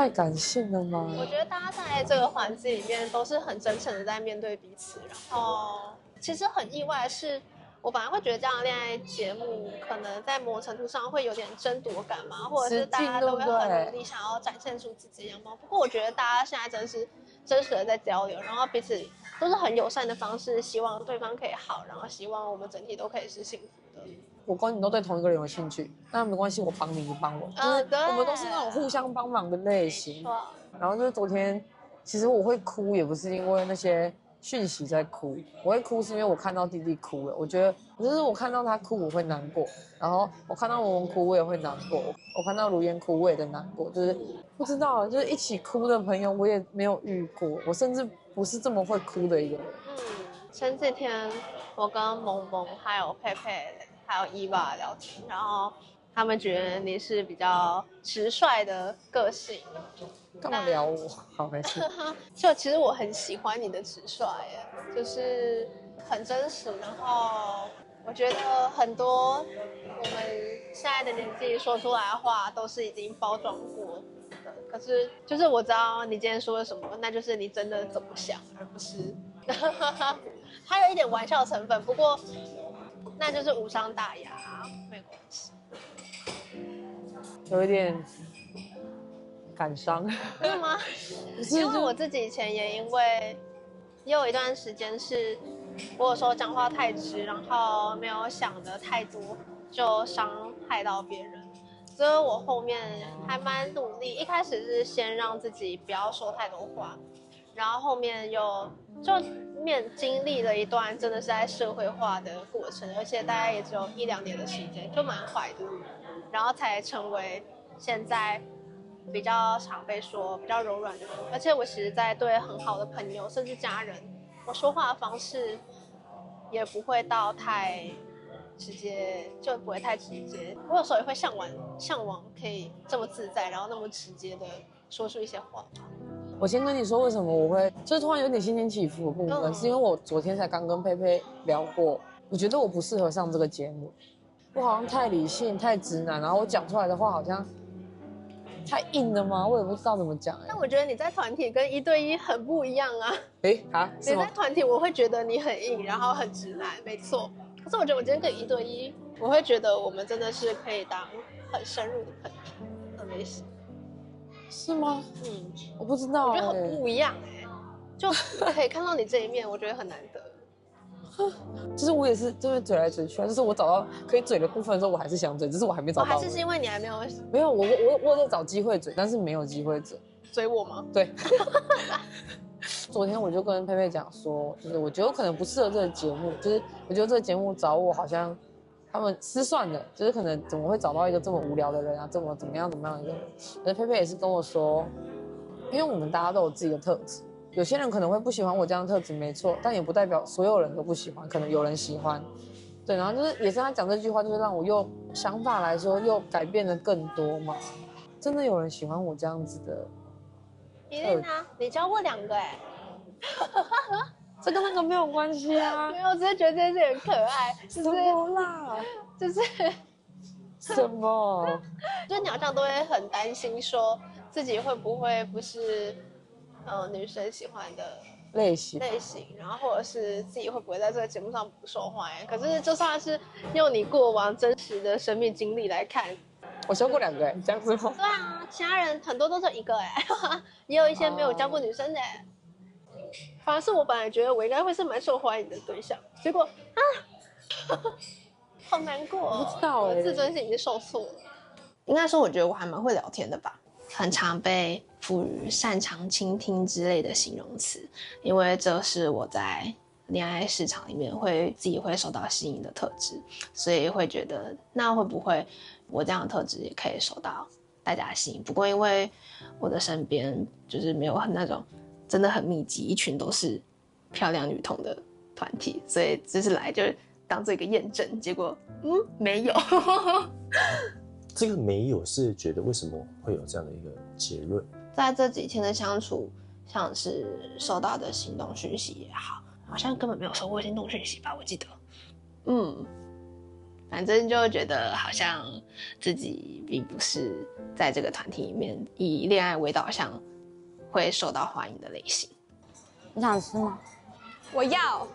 感性了吗？我觉得大家在这个环境里面都是很真诚的在面对彼此，然后其实很意外的是，我本来会觉得这样的恋爱节目可能在某种程度上会有点争夺感嘛，或者是大家都会很努力想要展现出自己的样貌。不过我觉得大家现在真实的在交流，然后彼此都是很友善的方式，希望对方可以好，然后希望我们整体都可以是幸福的。我跟你都对同一个人有兴趣，那没关系，我帮你，你帮我，就是我们都是那种互相帮忙的类型。然后就是昨天，其实我会哭也不是因为那些讯息在哭，我会哭是因为我看到弟弟哭了，我觉得就是我看到他哭我会难过，然后我看到萌萌哭我也会难过，我看到如烟哭我也在难过，就是不知道，就是一起哭的朋友我也没有遇过，我甚至不是这么会哭的一个人。前几天我跟萌萌还有佩佩还有伊娃聊天，然后他们觉得你是比较直率的个性。干嘛聊我？好，没事。就其实我很喜欢你的直率耶，就是很真实，然后我觉得很多我们现在的年纪说出来的话都是已经包装过的，可是就是我知道你今天说了什么，那就是你真的怎么想，而不是还有一点玩笑成分，不过那就是无伤大雅，没关系。有一点感伤。真的吗？因为我自己以前也有一段时间是，我有时候讲话太直，然后没有想的太多，就伤害到别人。所以我后面还蛮努力，一开始是先让自己不要说太多话，然后后面就经历了一段真的是在社会化的过程，而且大概也只有1-2年的时间，就蛮快的，然后才成为现在比较常被说比较柔软的人。而且我其实在对很好的朋友甚至家人，我说话的方式也不会到太直接，就不会太直接。我有时候也会向往可以这么自在，然后那么直接的说出一些话。我先跟你说为什么我会就是突然有点心情起伏的部分，是因为我昨天才刚跟佩佩聊过，我觉得我不适合上这个节目，我好像太理性太直男，然后我讲出来的话好像太硬了吗？我也不知道怎么讲。但我觉得你在团体跟1对1很不一样啊。你在团体我会觉得你很硬，然后很直男，没错。可是我觉得我今天跟1对1，我会觉得我们真的是可以当很深入的朋友的类型。是吗？我不知道。我觉得很不一样就可以看到你这一面，我觉得很难得。就是我也是这边嘴来嘴去，就是我找到可以嘴的部分的时候，我还是想嘴，只是我还没找到。还是因为你还没有？没有，我在找机会嘴，但是没有机会嘴。嘴我吗？对。昨天我就跟佩佩讲说，就是我觉得我可能不适合这个节目，就是我觉得这个节目找我好像他们失算了，就是可能怎么会找到一个这么无聊的人啊，怎么样的一个人。可是佩佩也是跟我说，因为我们大家都有自己的特质。有些人可能会不喜欢我这样的特质，没错，但也不代表所有人都不喜欢，可能有人喜欢，对，然后就是也是他讲这句话，就是让我又想法来说又改变了更多嘛，真的有人喜欢我这样子的。一定啊，你教过2个这跟那个没有关系啊，没有，我只是觉得这件事很可爱，什么啦？就是什么？就是你好像都会很担心，说自己会不会不是。女生喜欢的类型，然后或者是自己会不会在这个节目上不受欢迎？可是就算是用你过往真实的生命经历来看，我交过2个这样子吗？对啊，其他人很多都是1个也有一些没有交过女生的反而是我本来觉得我应该会是蛮受欢迎的对象，结果好难过我不知道我的自尊心已经受挫了。应该说，我觉得我还蛮会聊天的吧。很常被赋予擅长倾听之类的形容词，因为这是我在恋爱市场里面自己会受到吸引的特质，所以会觉得那会不会我这样的特质也可以受到大家吸引？不过因为我的身边就是没有那种真的很密集一群都是漂亮女童的团体，所以只是来就是当做一个验证，结果没有。这个没有是觉得为什么会有这样的一个结论？在这几天的相处，像是收到的行动讯息也好，好像根本没有收过行动讯息吧，我记得。反正就觉得好像自己并不是在这个团体里面以恋爱为导向会受到欢迎的类型。你想吃吗？我要。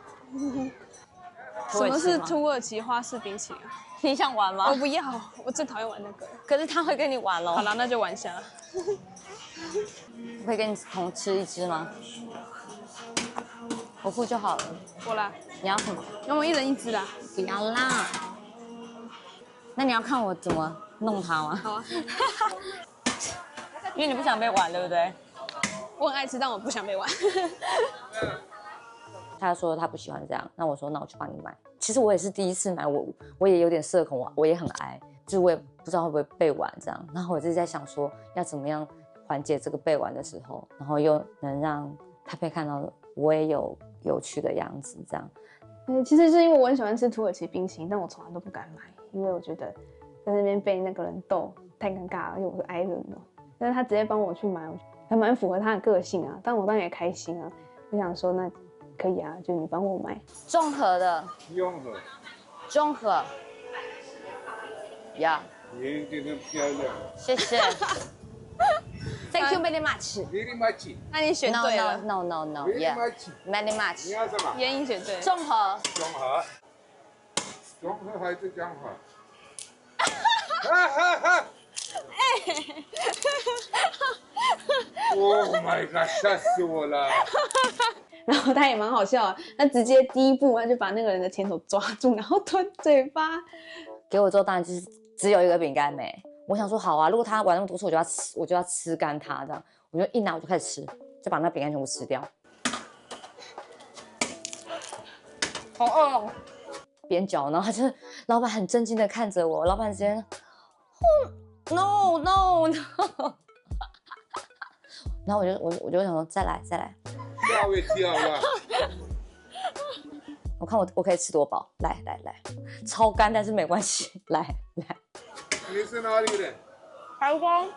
什么是土耳其花式冰淇淋？你想玩吗？我不要，我最讨厌玩那个。可是他会跟你玩哦。好了，那就玩下。我可以跟你同吃一只吗？我付就好了。我来。你要什么？要我1人1只啦。不要啦。那你要看我怎么弄它吗？好啊。因为你不想被玩，对不对？我很爱吃，但我不想被玩。他说他不喜欢这样，那我说那我去帮你买。其实我也是第一次买，我也有点社恐，我也很矮，就是我也不知道会不会被玩这样。然后我就在想说要怎么样缓解这个被玩的时候，然后又能让他被看到我也有有趣的样子这样。其实是因为我很喜欢吃土耳其冰淇淋，但我从来都不敢买，因为我觉得在那边被那个人逗，太尴尬了，因为我是 I 人了。但是他直接帮我去买，还蛮符合他的个性啊。但我当然也开心啊，我想说那可以啊，就你帮我买。综合的。综合。呀。眼睛很漂亮。谢谢。Thank you very much. Very much. 那你选对了。 No. Yeah. Very much. 你要什么？烟瘾选对。综合。综合还是讲话？哈哈哈！Oh my god！ 吓死我了！然后他也蛮好笑的，他直接第一步他就把那个人的前手抓住，然后吞嘴巴。给我之后当然就是只有一个饼干没。我想说好啊，如果他玩那么多次，我就要吃干他这样。我就一拿我就开始吃，就把那饼干全部吃掉。好饿哦！边嚼，然后他就是老板很震惊的看着我，老板直接，no， 然后我就想说再来，吓我一跳了。我看我可以吃多饱，来，超干但是没关系，来。你是哪里人？台湾。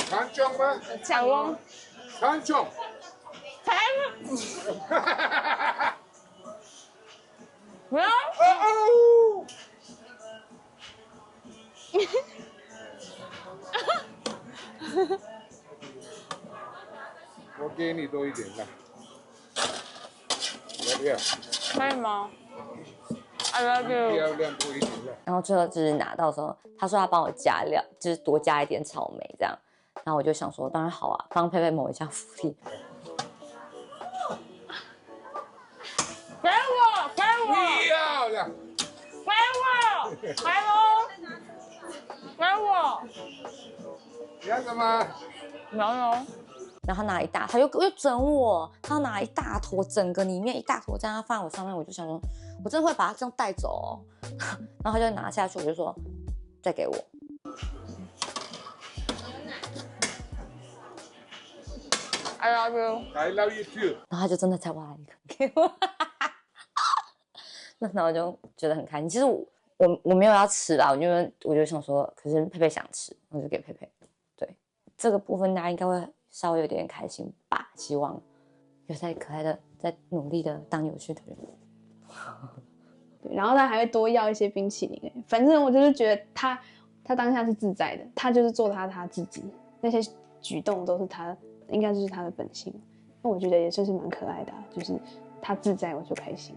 长江吗？台湾。长江。台湾。不要。我给你多一点啦。要不要？可以吗 ？I love you。漂亮多一点啦。然后最后就是拿到的时候，他说他帮我加料，就是多加一点草莓这样。然后我就想说，当然好啊，帮佩佩谋一下福利。给我！漂亮！给我！你要什么？牛肉。然后他拿一大，他又整我，他拿一大坨，整个里面一大坨这样放在我上面，我就想说，我真的会把它这样带走哦。然后他就拿下去，我就说，再给我。I love you. I love you too. 然后他就真的再挖了一个给我，那我就觉得很开心。其实我没有要吃啦，我就想说，可是佩佩想吃，我就给佩佩。对，这个部分大家应该会稍微有点开心吧，希望有在可爱的在努力的当有趣的人。对，然后他还会多要一些冰淇淋。反正我就是觉得他当下是自在的，他就是做他自己，那些举动都是他，应该就是他的本性。那我觉得也算是蛮可爱的啊，就是他自在我就开心。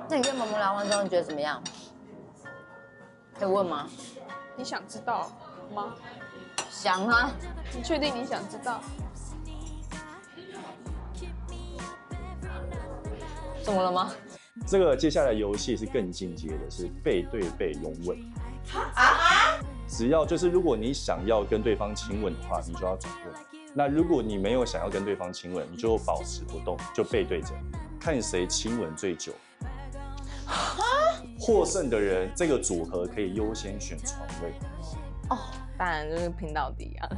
那你跟萌萌聊完之后，你觉得怎么样？可以问吗？你想知道吗？想啊。你确定你想知道？怎么了吗？这个接下来游戏是更进阶的，是背对背拥吻。只要就是如果你想要跟对方亲吻的话，你就要转过来。那如果你没有想要跟对方亲吻，你就保持不动，就背对着，看谁亲吻最久。获胜的人，这个组合可以优先选床位。哦，当然就是拼到底啊！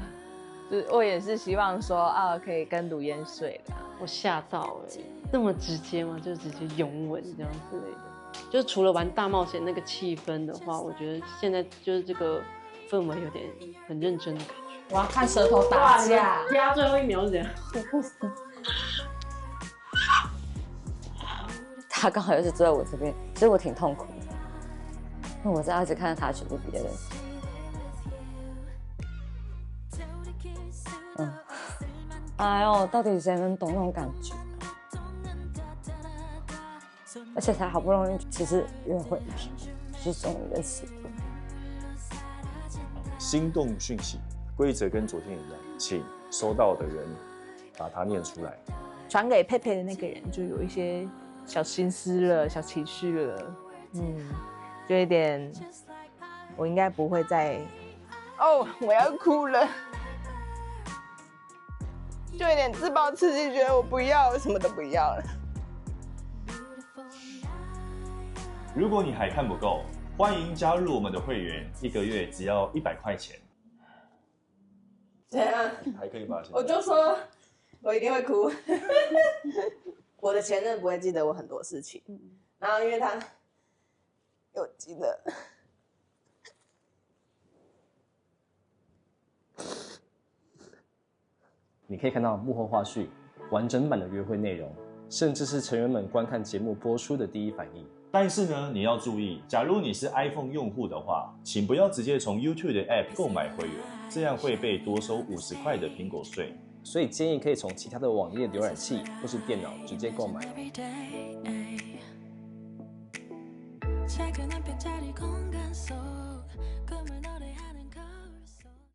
就是我也是希望说啊，可以跟鲁嫣睡的。我吓到哎，那么直接吗？就直接拥吻这样之类的。就是除了玩大冒险那个气氛的话，我觉得现在就是这个氛围有点很认真的感觉。我要看舌头打架，压最后一秒是这样。他刚好又是坐在我这边，所以我挺痛苦的，因为我在一直看着他去比别人。哎呦，到底谁能懂那种感觉？而且才好不容易，其实约会一天，就是终于认识。心动讯息规则跟昨天一样，请收到的人把它念出来。传给佩佩的那个人就有一些小心思了，小情绪了，就有点，我应该不会再，哦，我要哭了，就有点自暴自弃，觉得我不要，什么都不要了。如果你还看不够，欢迎加入我们的会员，1个月只要100块钱。怎样？还可以吧？我就说我一定会哭。我的前任不会记得我很多事情，然后因为他有记得。你可以看到幕后花絮、完整版的约会内容，甚至是成员们观看节目播出的第一反应。但是呢，你要注意，假如你是 iPhone 用户的话，请不要直接从 YouTube 的 App 购买会员，这样会被多收50块的苹果税。所以建议可以从其他的网页浏览器或是电脑直接购买。在可能偏差的空感受。